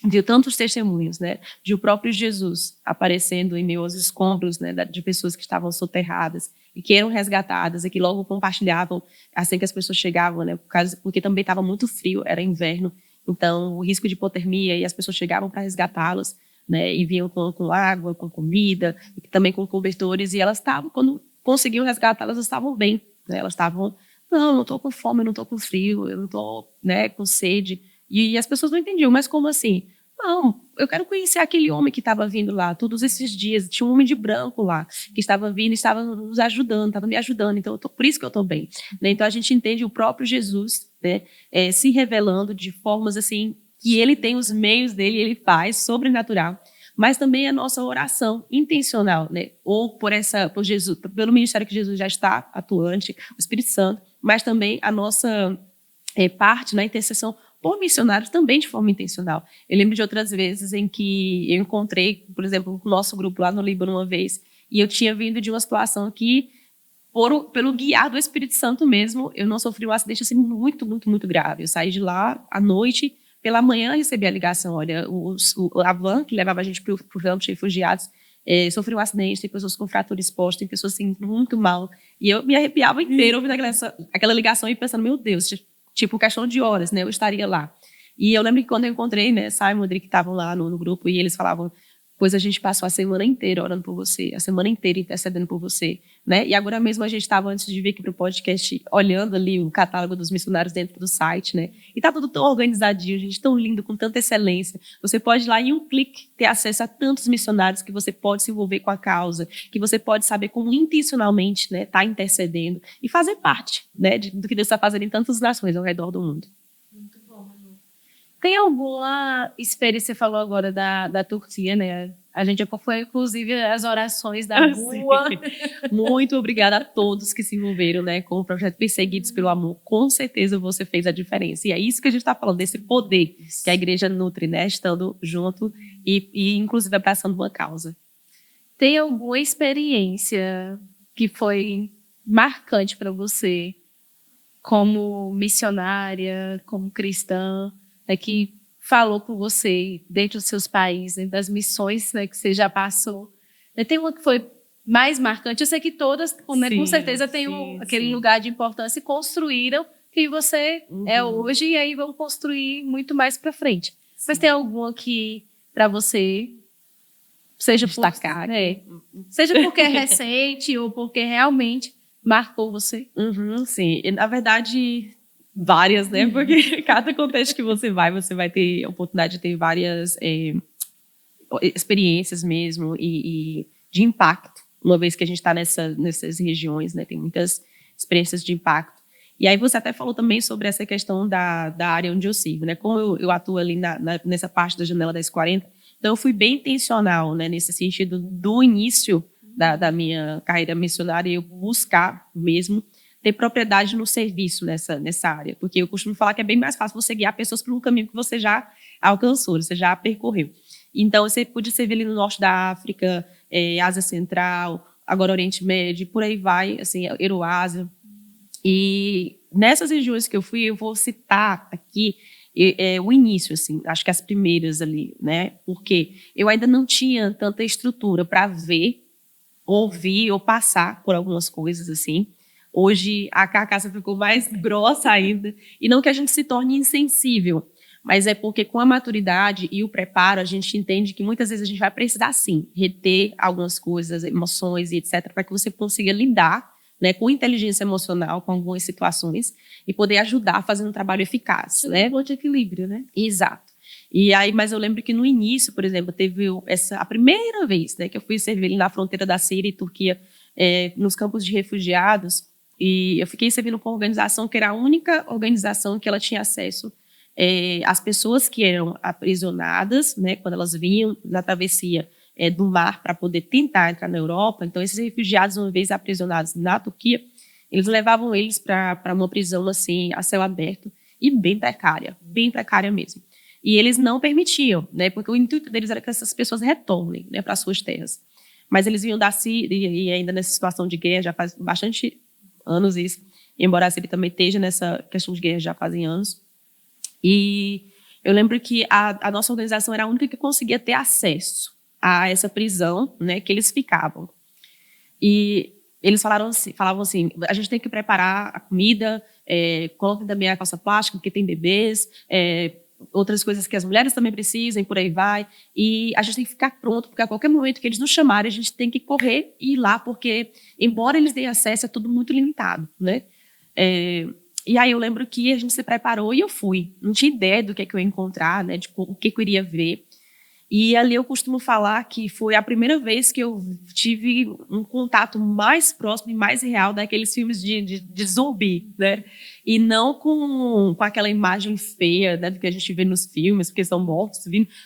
viu tantos testemunhos, né, de o próprio Jesus aparecendo em meio aos escombros, né, de pessoas que estavam soterradas e que eram resgatadas e que logo compartilhavam assim que as pessoas chegavam, né, porque também estava muito frio, era inverno, então o risco de hipotermia, e as pessoas chegavam para resgatá-los, né, e vinham com água, com comida, e também com cobertores, e elas estavam, quando conseguiam resgatá-las, elas estavam bem, né, elas estavam, não estou com fome, eu não estou com frio, eu não estou, né, com sede, e as pessoas não entendiam, mas como assim? Não, eu quero conhecer aquele homem que estava vindo lá todos esses dias. Tinha um homem de branco lá que estava vindo e estava nos ajudando, estava me ajudando. Então, por isso que eu estou bem. Né? Então, a gente entende o próprio Jesus, né, se revelando de formas assim que ele tem os meios dele, ele faz, sobrenatural. Mas também a nossa oração intencional, né? Ou por Jesus, pelo ministério que Jesus já está atuante, o Espírito Santo, mas também a nossa parte na intercessão por missionários também de forma intencional. Eu lembro de outras vezes em que eu encontrei, por exemplo, o nosso grupo lá no Líbano uma vez, e eu tinha vindo de uma situação que, pelo guiar do Espírito Santo mesmo, eu não sofri um acidente assim muito, muito, muito grave. Eu saí de lá à noite, pela manhã recebi a ligação, olha, a van que levava a gente para o campo de refugiados sofreu um acidente, tem pessoas com fratura exposta, tem pessoas assim, muito mal. E eu me arrepiava inteira ouvindo aquela ligação e pensando, meu Deus, tipo, questão de horas, né? Eu estaria lá. E eu lembro que quando eu encontrei, né, Simon e Rodrigo, que estavam lá no grupo, e eles falavam, pois a gente passou a semana inteira orando por você, a semana inteira intercedendo por você, né? E agora mesmo a gente estava, antes de vir aqui para o podcast, olhando ali o catálogo dos missionários dentro do site, né? E tá tudo tão organizadinho, gente, tão lindo, com tanta excelência. Você pode ir lá em um clique ter acesso a tantos missionários que você pode se envolver com a causa, que você pode saber como intencionalmente, né, tá intercedendo e fazer parte, né, do que Deus está fazendo em tantas nações ao redor do mundo. Tem alguma experiência, você falou agora da Turquia, né? A gente foi, inclusive, as orações da rua. Muito obrigada a todos que se envolveram, né, com o projeto Perseguidos pelo Amor. Com certeza você fez a diferença. E é isso que a gente está falando, desse poder que a igreja nutre, né, estando junto e inclusive, abraçando uma causa. Tem alguma experiência que foi marcante para você, como missionária, como cristã, né, que falou com você dentro dos seus países, dentro das missões, né, que você já passou? Tem uma que foi mais marcante? Eu sei que todas, né, com certeza, têm aquele lugar de importância e construíram quem você é hoje e aí vão construir muito mais para frente. Mas tem algum aqui para você, seja Destacar. Seja porque é recente ou porque realmente marcou você? Sim, e, na verdade, várias, né? Porque cada contexto que você vai ter a oportunidade de ter várias experiências mesmo e de impacto, uma vez que a gente está nessas regiões, né? Tem muitas experiências de impacto. E aí você até falou também sobre essa questão da área onde eu sirvo, né? Como eu atuo ali nessa parte da janela das 40, então eu fui bem intencional, né? Nesse sentido do início da minha carreira missionária, eu buscar mesmo ter propriedade no serviço nessa área, porque eu costumo falar que é bem mais fácil você guiar pessoas por um caminho que você já alcançou, você já percorreu. Então, você podia servir ali no norte da África, Ásia Central, agora Oriente Médio, por aí vai, assim, Euroásia. E nessas regiões que eu fui, eu vou citar aqui o início, assim, acho que as primeiras ali, né? Porque eu ainda não tinha tanta estrutura para ver, ouvir ou passar por algumas coisas, assim. Hoje, a carcaça ficou mais grossa ainda. E não que a gente se torne insensível, mas é porque com a maturidade e o preparo, a gente entende que muitas vezes a gente vai precisar, sim, reter algumas coisas, emoções e etc., para que você consiga lidar, né, com inteligência emocional, com algumas situações, e poder ajudar fazendo um trabalho eficaz. Né? Um ponto de equilíbrio, né? Exato. E aí, mas eu lembro que no início, por exemplo, teve a primeira vez, né, que eu fui servir ali na fronteira da Síria e Turquia, nos campos de refugiados, e eu fiquei servindo com uma organização que era a única organização que ela tinha acesso às pessoas que eram aprisionadas, né, quando elas vinham na travessia do mar para poder tentar entrar na Europa. Então, esses refugiados, uma vez aprisionados na Turquia, eles levavam eles para uma prisão assim, a céu aberto e bem precária mesmo. E eles não permitiam, né, porque o intuito deles era que essas pessoas retornem, né, para suas terras. Mas eles vinham da Síria e ainda nessa situação de guerra, já faz bastante anos isso, embora a Síria também esteja nessa questão de guerra já fazem anos. E eu lembro que a nossa organização era a única que conseguia ter acesso a essa prisão, né, que eles ficavam. E eles falavam assim, a gente tem que preparar a comida, coloque também a calça plástica, porque tem bebês, outras coisas que as mulheres também precisam, e por aí vai. E a gente tem que ficar pronto, porque a qualquer momento que eles nos chamarem, a gente tem que correr e ir lá, porque, embora eles deem acesso, é tudo muito limitado, né? E aí eu lembro que a gente se preparou e eu fui. Não tinha ideia do que eu ia encontrar, né? De o que eu iria ver. E ali eu costumo falar que foi a primeira vez que eu tive um contato mais próximo e mais real daqueles filmes de zumbi, né? E não com aquela imagem feia, né, do que a gente vê nos filmes, porque são mortos,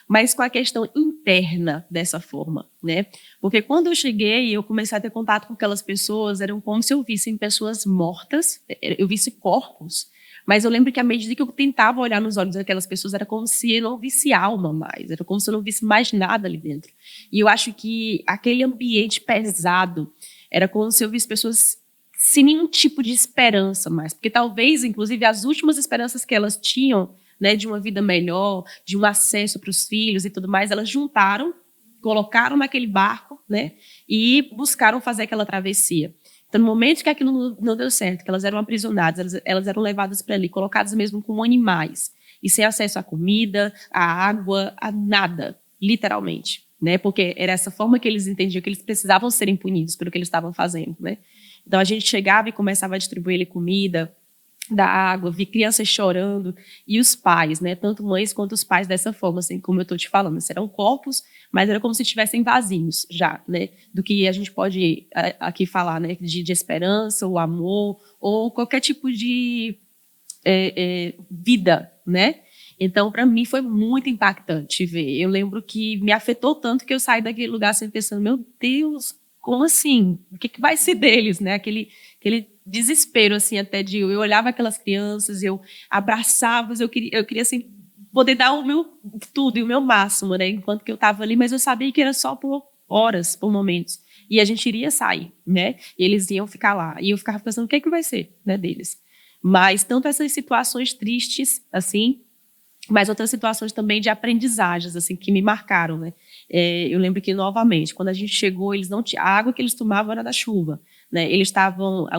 mas com a questão interna dessa forma, né? Porque quando eu cheguei e eu comecei a ter contato com aquelas pessoas, eram como se eu visse pessoas mortas, eu visse corpos. Mas eu lembro que à medida que eu tentava olhar nos olhos daquelas pessoas, era como se eu não visse alma mais, era como se eu não visse mais nada ali dentro. E eu acho que aquele ambiente pesado era como se eu visse pessoas sem nenhum tipo de esperança mais, porque talvez, inclusive, as últimas esperanças que elas tinham, né, de uma vida melhor, de um acesso para os filhos e tudo mais, elas juntaram, colocaram naquele barco, né, e buscaram fazer aquela travessia. Então, no momento que aquilo não deu certo, que elas eram aprisionadas, elas eram levadas para ali, colocadas mesmo como animais, e sem acesso à comida, à água, a nada, literalmente, né? Porque era essa forma que eles entendiam que eles precisavam serem punidos pelo que eles estavam fazendo, né? Então, a gente chegava e começava a distribuir comida, da água, vi crianças chorando, e os pais, né, tanto mães quanto os pais dessa forma, assim, como eu estou te falando, eram corpos, mas era como se estivessem vazios já, né, do que a gente pode aqui falar, né, de esperança, o amor, ou qualquer tipo de vida, né. Então, para mim, foi muito impactante ver. Eu lembro que me afetou tanto que eu saí daquele lugar assim, pensando, meu Deus, como assim? O que vai ser deles, né? Aquele desespero, assim, até de... Eu olhava aquelas crianças, eu abraçava, eu queria assim, poder dar o meu tudo e o meu máximo, né? Enquanto que eu estava ali, mas eu sabia que era só por horas, por momentos. E a gente iria sair, né? E eles iam ficar lá. E eu ficava pensando, o que vai ser, né, deles? Mas tanto essas situações tristes, assim, mas outras situações também de aprendizagens, assim, que me marcaram, né? Eu lembro que, novamente, quando a gente chegou, eles não tinham... A água que eles tomavam era da chuva, né?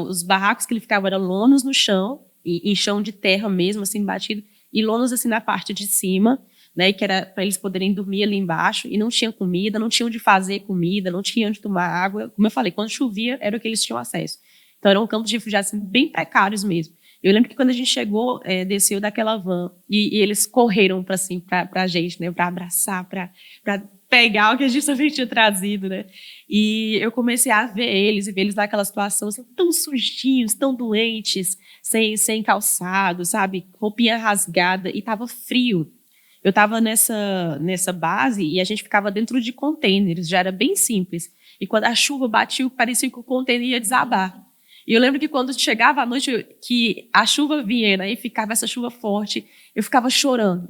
Os barracos que eles ficavam eram lonos no chão, em chão de terra mesmo, assim, batido, e lonas assim na parte de cima, né, que era para eles poderem dormir ali embaixo, e não tinha comida, não tinha onde fazer comida, não tinha onde tomar água. Como eu falei, quando chovia, era o que eles tinham acesso. Então, eram campos de refugiados assim, bem precários mesmo. Eu lembro que quando a gente chegou, desceu daquela van, e eles correram para assim, a gente, né, para abraçar, para pegar o que a gente também tinha trazido, né? E eu comecei a ver eles, e ver eles naquela situação assim, tão sujinhos, tão doentes, sem calçado, sabe? Roupinha rasgada, e tava frio. Eu estava nessa base e a gente ficava dentro de contêineres, já era bem simples. E quando a chuva batia, parecia que o contêiner ia desabar. E eu lembro que quando chegava a noite, que a chuva vinha, né, e ficava essa chuva forte, eu ficava chorando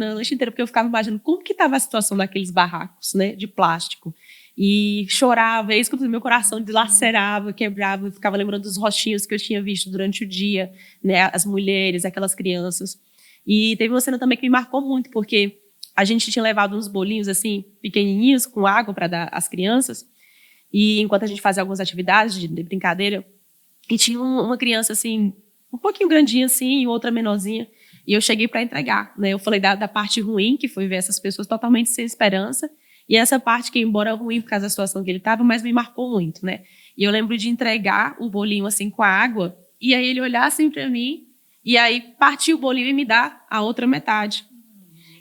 a noite inteira, porque eu ficava imaginando como que estava a situação daqueles barracos, né, de plástico. E chorava, é isso que meu coração dilacerava, quebrava, eu ficava lembrando dos rostinhos que eu tinha visto durante o dia, né, as mulheres, aquelas crianças. E teve uma cena também que me marcou muito, porque a gente tinha levado uns bolinhos, assim, pequenininhos, com água para dar às crianças, e enquanto a gente fazia algumas atividades de brincadeira, e tinha uma criança, assim, um pouquinho grandinha, assim, e outra menorzinha, e eu cheguei para entregar, né? Eu falei da parte ruim, que foi ver essas pessoas totalmente sem esperança, e essa parte que, embora ruim por causa da situação que ele estava, mas me marcou muito, né? E eu lembro de entregar o bolinho, assim, com a água, e aí ele olhar assim para mim, e aí partiu o bolinho e me dá a outra metade.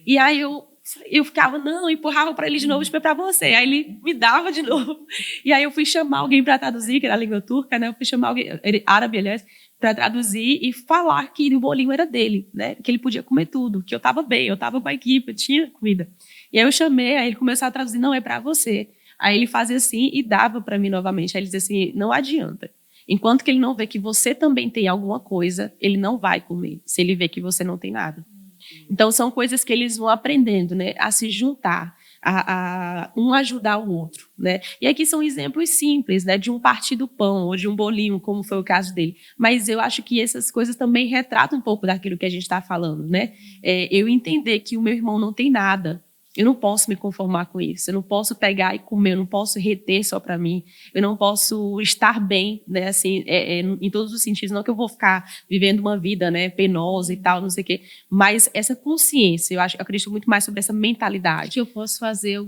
E aí eu ficava, não, empurrava para ele de novo, tipo, é para você. Aí ele me dava de novo. E aí eu fui chamar alguém para traduzir, que era a língua turca, né? Eu fui chamar alguém, árabe, aliás, para traduzir e falar que o bolinho era dele, né? Que ele podia comer tudo, que eu estava bem, eu estava com a equipe, eu tinha comida. E aí eu chamei, aí ele começou a traduzir, não, é para você. Aí ele fazia assim e dava para mim novamente. Aí ele dizia assim, não adianta. Enquanto que ele não vê que você também tem alguma coisa, ele não vai comer, se ele vê que você não tem nada. Então, são coisas que eles vão aprendendo, né, a se juntar, a um ajudar o outro, né? E aqui são exemplos simples, né, de um partir do pão ou de um bolinho, como foi o caso dele. Mas eu acho que essas coisas também retratam um pouco daquilo que a gente está falando, né? Eu entender que o meu irmão não tem nada. Eu não posso me conformar com isso. Eu não posso pegar e comer. Eu não posso reter só para mim. Eu não posso estar bem, né? Assim, em todos os sentidos. Não que eu vou ficar vivendo uma vida, né, penosa e tal, não sei o quê. Mas essa consciência, eu acredito muito mais sobre essa mentalidade. Que eu posso fazer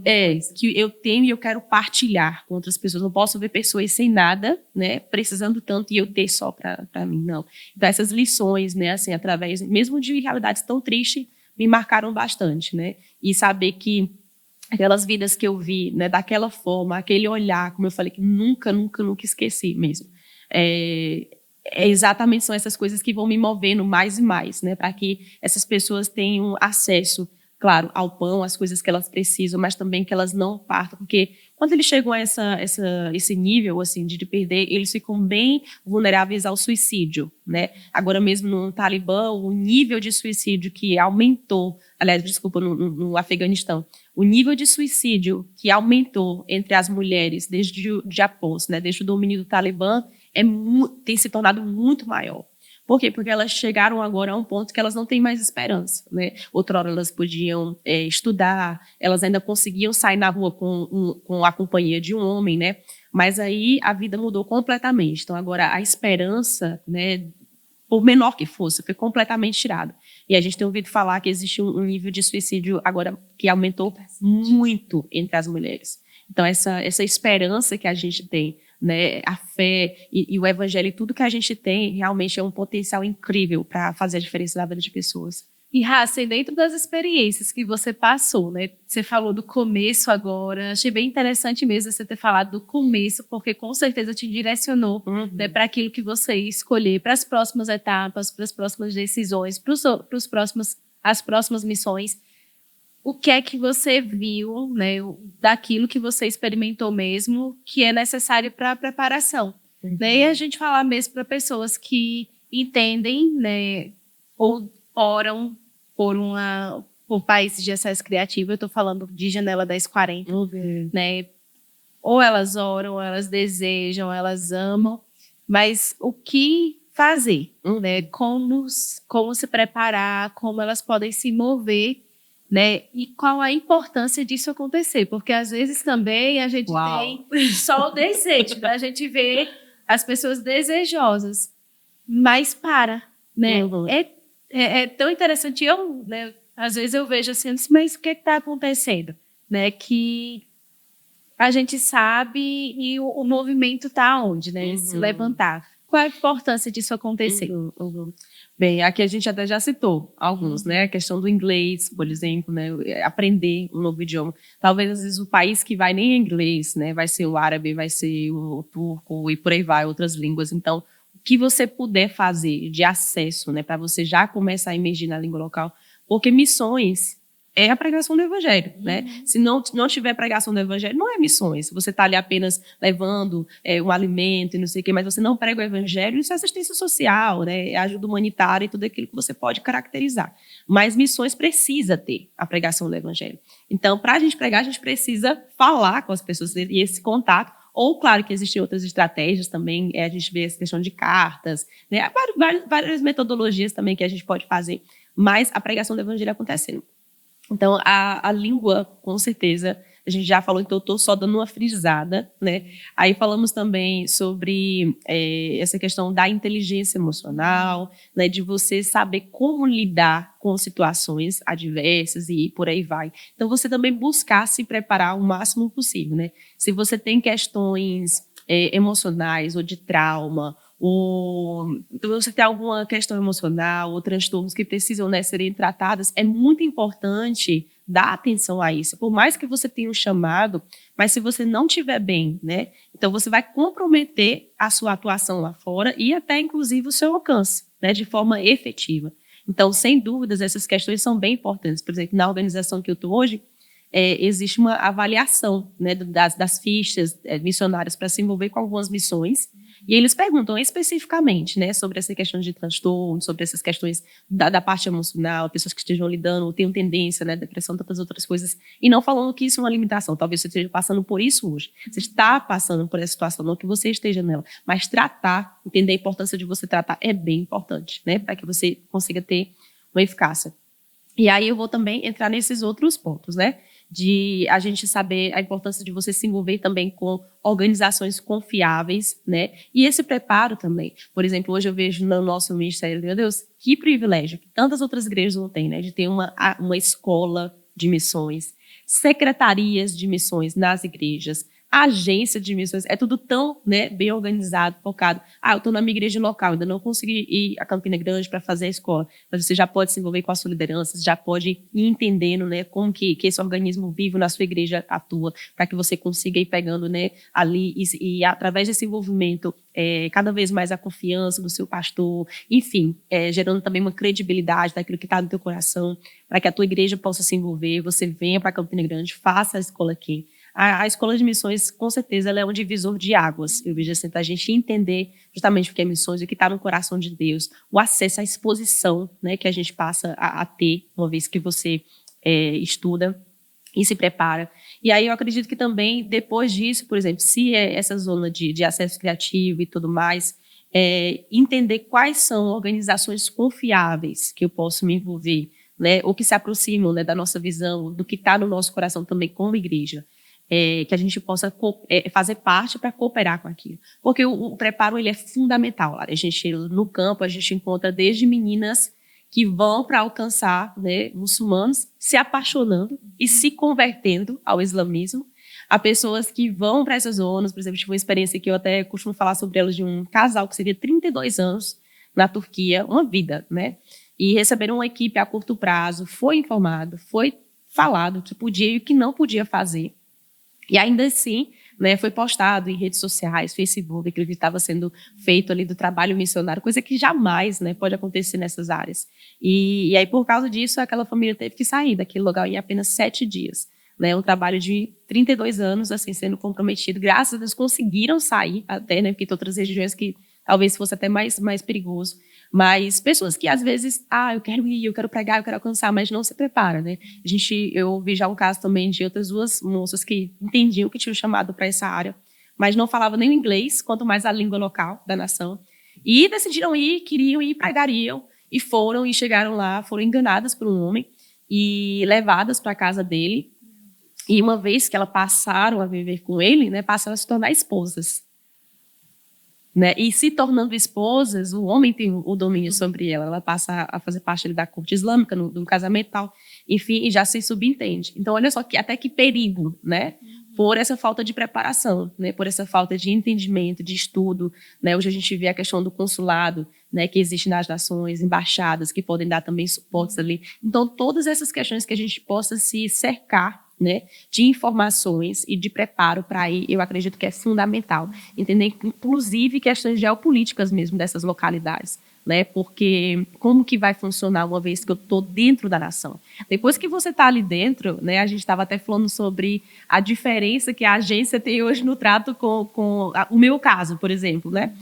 que eu tenho e eu quero partilhar com outras pessoas. Não posso ver pessoas sem nada, né, precisando tanto e eu ter só para mim, não. Então essas lições, né, assim, através mesmo de realidades tão tristes, me marcaram bastante, né? E saber que aquelas vidas que eu vi, né, daquela forma, aquele olhar, como eu falei, que nunca esqueci mesmo. Exatamente são essas coisas que vão me movendo mais e mais, né? Para que essas pessoas tenham acesso, claro, ao pão, às coisas que elas precisam, mas também que elas não partam, porque quando eles chegam a esse nível assim, de perder, eles ficam bem vulneráveis ao suicídio, né? Agora mesmo no Talibã, o nível de suicídio que aumentou, aliás, desculpa, no Afeganistão, o nível de suicídio que aumentou entre as mulheres desde após, né, desde o domínio do Talibã, tem se tornado muito maior. Por quê? Porque elas chegaram agora a um ponto que elas não têm mais esperança, né? Outrora elas podiam estudar, elas ainda conseguiam sair na rua com a companhia de um homem, né? Mas aí a vida mudou completamente. Então agora a esperança, né, por menor que fosse, foi completamente tirada. E a gente tem ouvido falar que existe um nível de suicídio agora que aumentou muito entre as mulheres. Então essa esperança que a gente tem, né, a fé e o evangelho e tudo que a gente tem realmente é um potencial incrível para fazer a diferença na vida de pessoas. E, Hassen, dentro das experiências que você passou, né? Você falou do começo agora, achei bem interessante mesmo você ter falado do começo, porque com certeza te direcionou, né, para aquilo que você ia escolher, para as próximas etapas, para as próximas decisões, para as próximas missões. O que é que você viu, né, daquilo que você experimentou mesmo, que é necessário para a preparação? Né? E a gente falar mesmo para pessoas que entendem, né, ou oram por países de acesso criativo, eu estou falando de Janela 1040, né? Ou elas oram, ou elas desejam, elas amam, mas o que fazer, né? Como se preparar, como elas podem se mover, né? E qual a importância disso acontecer? Porque às vezes também a gente tem só o desejo, a gente vê as pessoas desejosas, mas né? Uhum. É tão interessante. Eu, né, às vezes eu vejo assim, mas o que está acontecendo? Né? Que a gente sabe e o movimento está onde, né? Se levantar. Qual a importância disso acontecer? Bem, aqui a gente até já citou alguns, né? A questão do inglês, por exemplo, né? Aprender um novo idioma. Talvez, às vezes, o país que vai nem é inglês, né? Vai ser o árabe, vai ser o turco e por aí vai, outras línguas. Então, o que você puder fazer de acesso, né? Para você já começar a emergir na língua local. Porque missões é a pregação do evangelho, né? Se não tiver pregação do evangelho, não é missões. Se você está ali apenas levando um alimento e não sei o quê, mas você não prega o evangelho, isso é assistência social, né? É ajuda humanitária e tudo aquilo que você pode caracterizar. Mas missões precisa ter a pregação do evangelho. Então, para a gente pregar, a gente precisa falar com as pessoas e esse contato. Ou, claro, que existem outras estratégias também, a gente vê essa questão de cartas, né? Várias metodologias também que a gente pode fazer, mas a pregação do evangelho acontecendo. Então, a língua, com certeza, a gente já falou, então eu estou só dando uma frisada, né? Aí falamos também sobre essa questão da inteligência emocional, né? De você saber como lidar com situações adversas e por aí vai. Então, você também buscar se preparar o máximo possível, né? Se você tem questões emocionais ou de trauma, ou você tem alguma questão emocional ou transtornos que precisam, né, serem tratadas, é muito importante dar atenção a isso. Por mais que você tenha um chamado, mas se você não estiver bem, né, então você vai comprometer a sua atuação lá fora e até, inclusive, o seu alcance, né, de forma efetiva. Então, sem dúvidas, essas questões são bem importantes. Por exemplo, na organização que eu estou hoje, existe uma avaliação, né, das fichas missionárias para se envolver com algumas missões. E eles perguntam especificamente, né, sobre essa questão de transtorno, sobre essas questões da parte emocional, pessoas que estejam lidando, tenham tendência, né, depressão, tantas outras coisas, e não falando que isso é uma limitação. Talvez você esteja passando por isso hoje. Você está passando por essa situação, não que você esteja nela, mas tratar, entender a importância de você tratar é bem importante, né, para que você consiga ter uma eficácia. E aí eu vou também entrar nesses outros pontos, né, de a gente saber a importância de você se envolver também com organizações confiáveis, né? E esse preparo também. Por exemplo, hoje eu vejo no nosso ministério, meu Deus, que privilégio, que tantas outras igrejas não têm, né? De ter uma escola de missões, secretarias de missões nas igrejas, agência de missões, é tudo tão, né, bem organizado, focado. Eu estou na minha igreja local, ainda não consegui ir a Campina Grande para fazer a escola, mas você já pode se envolver com a sua liderança, já pode ir entendendo, né, como que esse organismo vivo na sua igreja atua, para que você consiga ir pegando, né, ali e através desse envolvimento, cada vez mais a confiança do seu pastor, enfim, gerando também uma credibilidade daquilo que está no teu coração, para que a tua igreja possa se envolver, você venha para Campina Grande, faça a escola aqui. A escola de missões, com certeza, ela é um divisor de águas. Eu vejo assim, a gente entender justamente o que é missões, o que está no coração de Deus, o acesso à exposição, né, que a gente passa a ter, uma vez que você estuda e se prepara. E aí eu acredito que também, depois disso, por exemplo, se é essa zona de acesso criativo e tudo mais, entender quais são organizações confiáveis que eu posso me envolver, né, ou que se aproximam, né, da nossa visão, do que está no nosso coração também como igreja. Que a gente possa fazer parte para cooperar com aquilo. Porque o preparo ele é fundamental. A gente, no campo, a gente encontra desde meninas que vão para alcançar, né, muçulmanos, se apaixonando e se convertendo ao islamismo, a pessoas que vão para essas zonas. Por exemplo, tive uma experiência que eu até costumo falar sobre elas, de um casal que seria 32 anos na Turquia, uma vida, né? E receberam uma equipe a curto prazo, foi informado, foi falado o que podia e o que não podia fazer. E ainda assim, né, foi postado em redes sociais, Facebook, aquilo que estava sendo feito ali do trabalho missionário, coisa que jamais, né, pode acontecer nessas áreas. E aí, por causa disso, aquela família teve que sair daquele lugar em apenas 7 dias. Né, um trabalho de 32 anos, assim, sendo comprometido. Graças a Deus conseguiram sair até, né, porque tem outras regiões que talvez fosse até mais perigoso. Mas pessoas que, às vezes, eu quero ir, eu quero pregar, eu quero alcançar, mas não se prepara, né? Eu vi já um caso também de outras 2 moças que entendiam que tinham chamado para essa área, mas não falavam nem o inglês, quanto mais a língua local da nação. E decidiram ir, queriam ir, pregariam, e foram, e chegaram lá, foram enganadas por um homem, e levadas para a casa dele. E uma vez que elas passaram a viver com ele, né, passaram a se tornar esposas. né? E se tornando esposas, o homem tem o domínio sobre ela. Ela passa a fazer parte ali da corte islâmica, no casamento e tal. Enfim, e já se subentende. Então, olha só até que perigo, né? Por essa falta de preparação, né? Por essa falta de entendimento, de estudo, né? Hoje a gente vê a questão do consulado, né? Que existe nas nações, embaixadas, que podem dar também suportes ali. Então, todas essas questões que a gente possa se cercar, né, de informações e de preparo para ir, eu acredito que é fundamental. Entender, inclusive, questões geopolíticas mesmo dessas localidades. Né, porque como que vai funcionar uma vez que eu estou dentro da nação? Depois que você está ali dentro, né, a gente estava até falando sobre a diferença que a agência tem hoje no trato com o meu caso, por exemplo, né?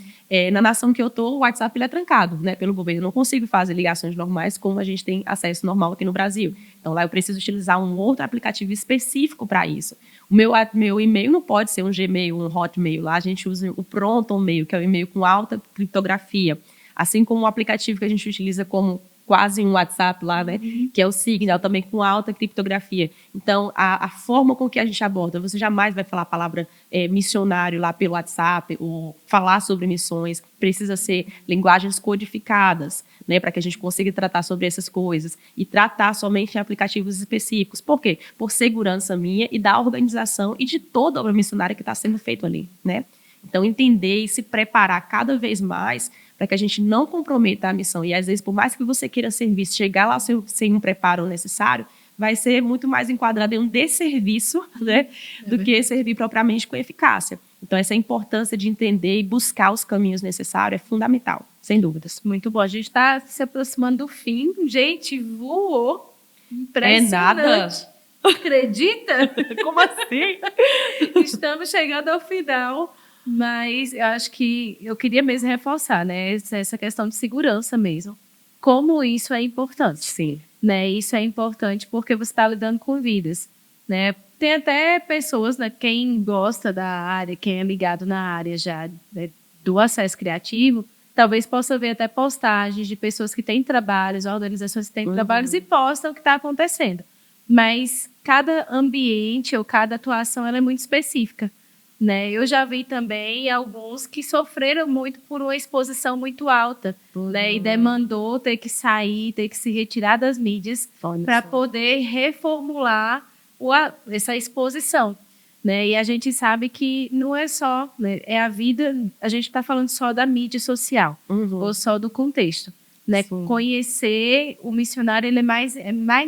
Na nação que eu estou, o WhatsApp ele é trancado, né, pelo governo. Eu não consigo fazer ligações normais como a gente tem acesso normal aqui no Brasil. Então, lá eu preciso utilizar um outro aplicativo específico para isso. O meu e-mail não pode ser um Gmail, um Hotmail. Lá a gente usa o Proton-mail, que é um e-mail com alta criptografia. Assim como o aplicativo que a gente utiliza como quase um WhatsApp lá, né? Que é o Signal, também com alta criptografia. Então, a forma com que a gente aborda, você jamais vai falar a palavra missionário lá pelo WhatsApp, ou falar sobre missões, precisa ser linguagens codificadas, né? Para que a gente consiga tratar sobre essas coisas e tratar somente em aplicativos específicos. Por quê? Por segurança minha e da organização e de toda a obra missionária que está sendo feito ali, né? Então, entender e se preparar cada vez mais para que a gente não comprometa a missão. E, às vezes, por mais que você queira servir, chegar lá sem um preparo necessário, vai ser muito mais enquadrado em um desserviço, né, do que servir propriamente com eficácia. Então, essa importância de entender e buscar os caminhos necessários é fundamental, sem dúvidas. Muito bom. A gente está se aproximando do fim. Gente, voou. Impressionante. É nada. Acredita? Como assim? Estamos chegando ao final. Mas eu acho que eu queria mesmo reforçar, né, essa questão de segurança mesmo. Como isso é importante. Sim. Né? Isso é importante porque você está lidando com vidas. Né? Tem até pessoas, né, quem gosta da área, quem é ligado na área já, né, do acesso criativo, talvez possa ver até postagens de pessoas que têm trabalhos, organizações que têm trabalhos e postam o que está acontecendo. Mas cada ambiente ou cada atuação ela é muito específica. Né? Eu já vi também alguns que sofreram muito por uma exposição muito alta, né? E demandou ter que sair, ter que se retirar das mídias para poder reformular essa exposição. Né? E a gente sabe que não é só, né? É a vida, a gente está falando só da mídia social, ou só do contexto. Né? Conhecer o missionário ele é mais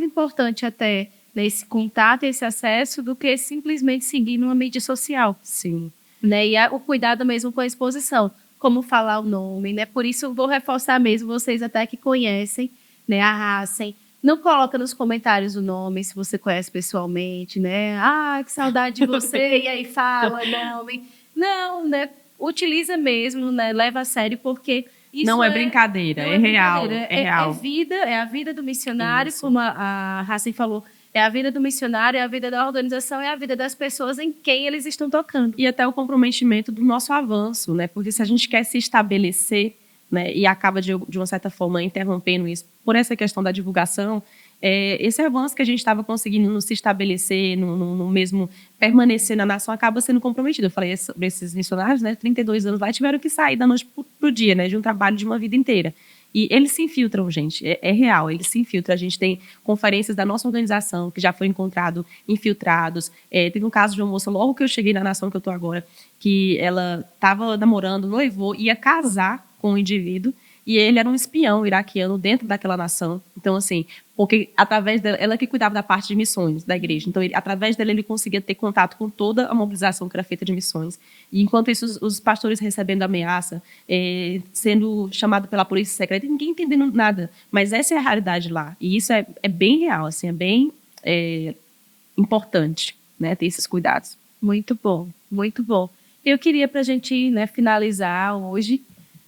importante até nesse contato, esse acesso, do que simplesmente seguir numa mídia social. Sim. Né? E o cuidado mesmo com a exposição, como falar o nome, né? Por isso, vou reforçar mesmo, vocês até que conhecem, né, a Hassen, não coloca nos comentários o nome, se você conhece pessoalmente, né? Ah, que saudade de você, e aí fala nome. Não, né? Utiliza mesmo, né? Leva a sério, porque isso não é brincadeira, é real. É real. É a vida do missionário, isso. Como a Hassen falou. É a vida do missionário, é a vida da organização, é a vida das pessoas em quem eles estão tocando. E até o comprometimento do nosso avanço, né? Porque se a gente quer se estabelecer, né, e acaba, de uma certa forma, interrompendo isso por essa questão da divulgação, esse avanço que a gente estava conseguindo se estabelecer, no mesmo permanecer na nação, acaba sendo comprometido. Eu falei sobre esses missionários, né? 32 anos lá, tiveram que sair da noite para o dia, né? De um trabalho de uma vida inteira. E eles se infiltram, gente, é real, eles se infiltram. A gente tem conferências da nossa organização que já foi encontrado infiltrados. Teve um caso de uma moça, logo que eu cheguei na nação que eu estou agora, que ela estava namorando, noivou, ia casar com um indivíduo, e ele era um espião iraquiano dentro daquela nação. Então, assim, porque através dela, ela que cuidava da parte de missões da igreja. Então, através dela, ele conseguia ter contato com toda a mobilização que era feita de missões. E enquanto isso, os pastores recebendo ameaça, sendo chamado pela polícia secreta, ninguém entendendo nada. Mas essa é a realidade lá. E isso é bem real, assim, é bem importante, né, ter esses cuidados. Muito bom, muito bom. Eu queria, para a gente, né, finalizar hoje,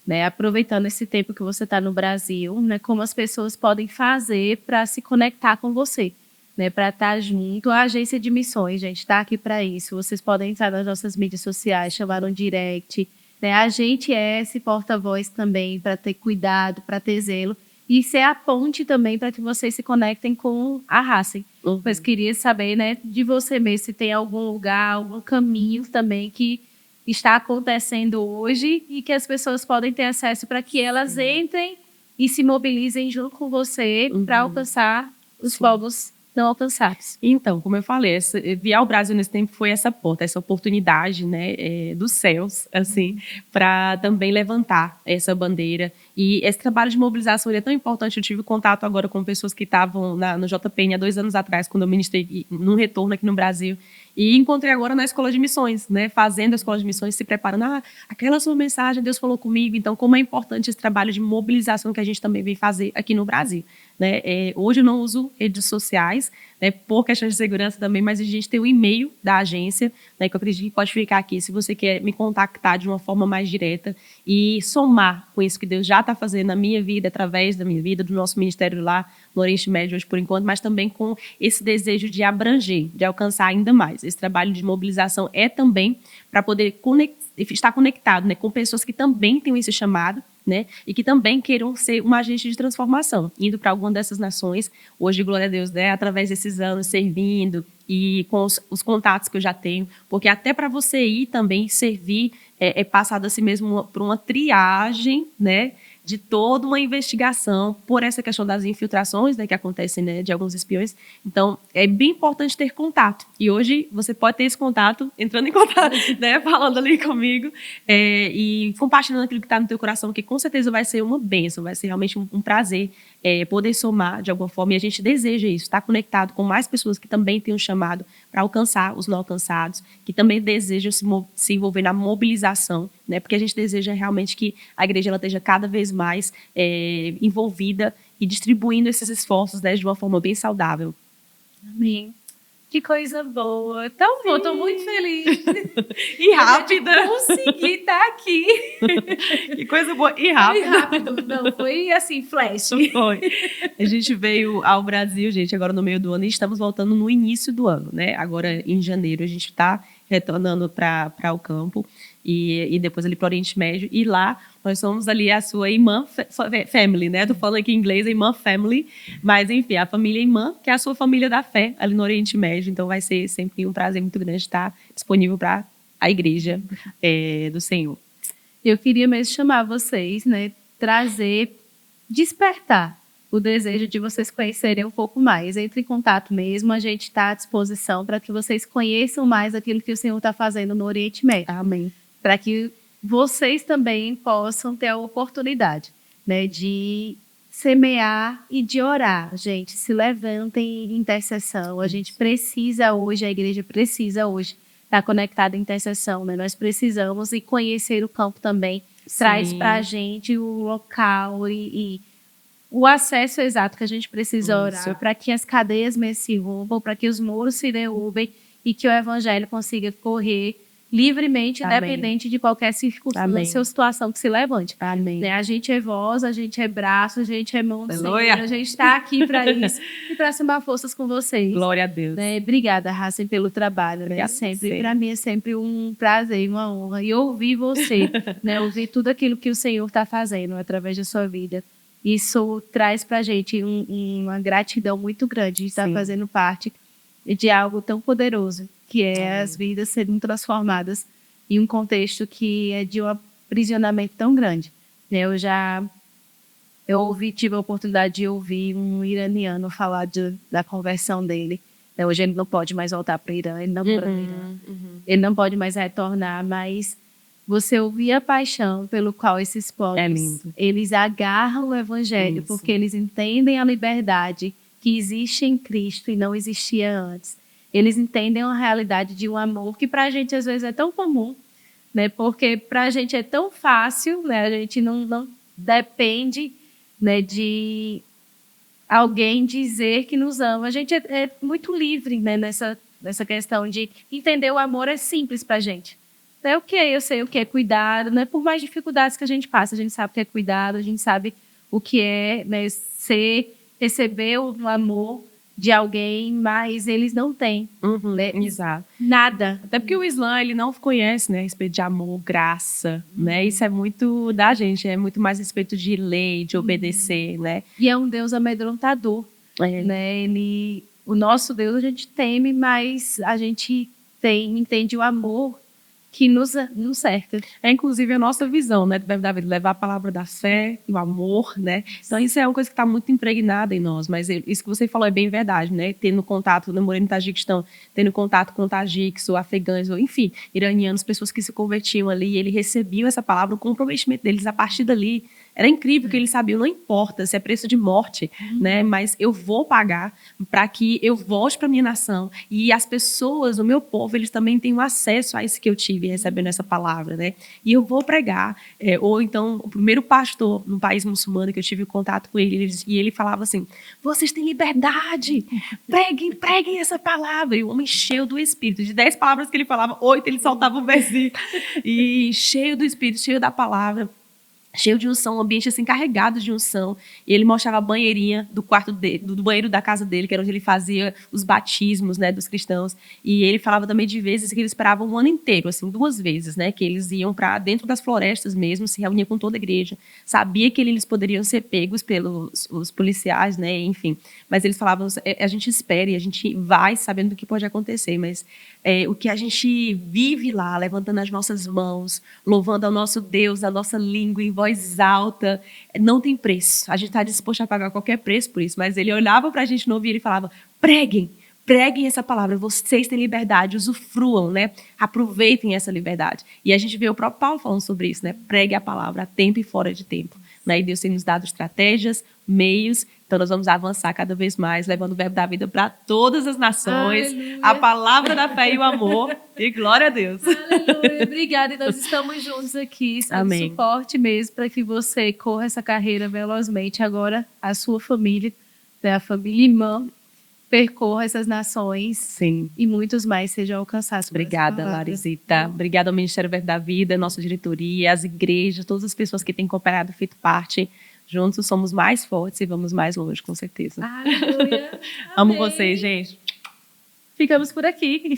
né, aproveitando esse tempo que você está no Brasil, né, como as pessoas podem fazer para se conectar com você, né, para estar junto. A agência de missões, gente, está aqui para isso. Vocês podem entrar nas nossas mídias sociais, chamar no direct. Né, a gente é esse porta-voz também para ter cuidado, para ter zelo e ser a ponte também para que vocês se conectem com a Hassen. Mas queria saber, né, de você mesmo, se tem algum lugar, algum caminho também que está acontecendo hoje e que as pessoas podem ter acesso para que elas entrem e se mobilizem junto com você para alcançar os povos não alcançados. Então, como eu falei, enviar o Brasil nesse tempo foi essa porta, essa oportunidade, né, dos céus, assim, para também levantar essa bandeira. E esse trabalho de mobilização ele é tão importante. Eu tive contato agora com pessoas que estavam no JPN há 2 anos atrás, quando eu ministrei num retorno aqui no Brasil. E encontrei agora na Escola de Missões, né, fazendo a Escola de Missões, se preparando. Aquela sua mensagem, Deus falou comigo. Então, como é importante esse trabalho de mobilização que a gente também vem fazer aqui no Brasil. Né? Hoje eu não uso redes sociais, né, por questões de segurança também, mas a gente tem o e-mail da agência, né, que eu acredito que pode ficar aqui, se você quer me contactar de uma forma mais direta e somar com isso que Deus já está fazendo na minha vida, através da minha vida, do nosso ministério lá no Oriente Médio hoje por enquanto, mas também com esse desejo de abranger, de alcançar ainda mais. Esse trabalho de mobilização é também para poder estar conectado, né, com pessoas que também têm esse chamado, né, e que também queiram ser um agente de transformação, indo para alguma dessas nações, hoje, glória a Deus, né, através desses anos servindo e com os contatos que eu já tenho, porque até para você ir também servir, é passado assim mesmo por uma triagem, né, de toda uma investigação por essa questão das infiltrações, né, que acontecem, né, de alguns espiões. Então, é bem importante ter contato. E hoje você pode ter esse contato, entrando em contato, né, falando ali comigo e compartilhando aquilo que está no teu coração, que com certeza vai ser uma bênção, vai ser realmente um prazer poder somar de alguma forma. E a gente deseja isso, estar conectado com mais pessoas que também têm um chamado para alcançar os não alcançados, que também desejam se envolver na mobilização, né, porque a gente deseja realmente que a igreja ela esteja cada vez mais envolvida e distribuindo esses esforços, né, de uma forma bem saudável. Amém. Que coisa boa. Tão bom, estou muito feliz. E rápida. Consegui estar aqui. Que coisa boa. E rápida. E rápido. Não, foi assim, flash. Foi. A gente veio ao Brasil, gente, agora no meio do ano, e estamos voltando no início do ano, né? Agora, em janeiro, a gente está retornando para o campo e depois ali para o Oriente Médio. E lá nós somos ali a sua irmã family, né? Tô falando aqui em inglês, a irmã family, mas enfim, a família irmã, que é a sua família da fé ali no Oriente Médio. Então vai ser sempre um prazer muito grande estar disponível para a igreja do Senhor. Eu queria mesmo chamar vocês, né? Trazer, despertar o desejo de vocês conhecerem um pouco mais. Entre em contato mesmo, a gente está à disposição para que vocês conheçam mais aquilo que o Senhor está fazendo no Oriente Médio. Amém. Para que vocês também possam ter a oportunidade, né, de semear e de orar. Gente, se levantem em intercessão. A gente precisa hoje, a igreja precisa hoje estar conectada em intercessão. Né? Nós precisamos e conhecer o campo também. Sim. Traz para a gente o local e o acesso exato que a gente precisa orar para que as cadeias se rompam, para que os muros se derrubem e que o evangelho consiga correr livremente, independente de qualquer circunstância ou situação que se levante. Amém. Né? A gente é voz, a gente é braço, a gente é mão do Senhor, a gente está aqui para isso e para somar forças com vocês. Glória a Deus. Né? Obrigada, Racem, pelo trabalho. Né? Sempre, para mim é sempre um prazer, uma honra. E ouvir você, né? Ouvir tudo aquilo que o Senhor está fazendo através da sua vida. Isso traz para a gente uma gratidão muito grande de estar fazendo parte de algo tão poderoso, que é as vidas serem transformadas em um contexto que é de um aprisionamento tão grande. Tive a oportunidade de ouvir um iraniano falar da conversão dele. Hoje ele não pode mais voltar para o Irã, ele não pode mais retornar, mas você ouvir a paixão pelo qual esses povos, eles agarram o evangelho, porque eles entendem a liberdade que existe em Cristo e não existia antes. Eles entendem a realidade de um amor que para a gente às vezes é tão comum, né? Porque para a gente é tão fácil, né? A gente não depende, né, de alguém dizer que nos ama. A gente é muito livre, né, nessa questão de entender o amor é simples para a gente. É eu sei o que é cuidado, né? Por mais dificuldades que a gente passa, a gente sabe o que é cuidado, a gente sabe o que é, né, receber o amor de alguém, mas eles não têm. Né? Exato. Nada. Até porque o Islã, ele não conhece, né, a respeito de amor, graça, né? Isso é muito da gente, é muito mais a respeito de lei, de obedecer, né? E é um Deus amedrontador, né? O nosso Deus a gente teme, mas a gente entende o amor que nos cerca. É inclusive a nossa visão, né, do Verbo da Vida, levar a palavra da fé e o amor, né? Então isso é uma coisa que está muito impregnada em nós, mas isso que você falou é bem verdade, né? Tendo contato, eu morei no Tajiquistão, tendo contato com tajiques, ou afegãos, ou enfim, iranianos, pessoas que se convertiam ali, e ele recebia essa palavra, o comprometimento deles a partir dali. Era incrível que eles sabiam, não importa se é preço de morte, né? Mas eu vou pagar para que eu volte para minha nação e as pessoas, o meu povo, eles também tenham acesso a isso que eu tive recebendo essa palavra, né? E eu vou pregar. Ou então, o primeiro pastor num país muçulmano que eu tive contato com ele, e ele falava assim: vocês têm liberdade, preguem essa palavra. E o homem cheio do Espírito. De 10 palavras que ele falava, 8 ele soltava um versículo. E cheio do Espírito, cheio da palavra, cheio de unção, um ambiente assim carregado de unção. E ele mostrava a banheirinha do quarto dele, do banheiro da casa dele, que era onde ele fazia os batismos, né, dos cristãos. E ele falava também de vezes que ele esperava um ano inteiro, assim, 2 vezes, né, que eles iam para dentro das florestas mesmo, se reuniam com toda a igreja. Sabia que eles poderiam ser pegos pelos os policiais, né, enfim. Mas eles falavam: a gente espera e a gente vai sabendo do que pode acontecer, mas o que a gente vive lá, levantando as nossas mãos, louvando ao nosso Deus, a nossa língua em voz alta, não tem preço. A gente está disposto a pagar qualquer preço por isso, mas ele olhava para a gente no ouvido e ele falava: preguem essa palavra, vocês têm liberdade, usufruam, né? Aproveitem essa liberdade. E a gente vê o próprio Paulo falando sobre isso, né? Pregue a palavra a tempo e fora de tempo. Né? E Deus tem nos dado estratégias, meios, então nós vamos avançar cada vez mais, levando o Verbo da Vida para todas as nações, aleluia, a palavra da fé e o amor, e glória a Deus. Aleluia, obrigada, e nós estamos juntos aqui, sabe, suporte mesmo, para que você corra essa carreira velozmente, agora a sua família, né, a família irmã, percorra essas nações. Sim. E muitos mais sejam alcançados. Obrigada, Larisita. Obrigada ao Ministério Verbo da Vida, nossa diretoria, as igrejas, todas as pessoas que têm cooperado, feito parte. Juntos somos mais fortes e vamos mais longe, com certeza. Aleluia. Amo vocês, gente. Ficamos por aqui.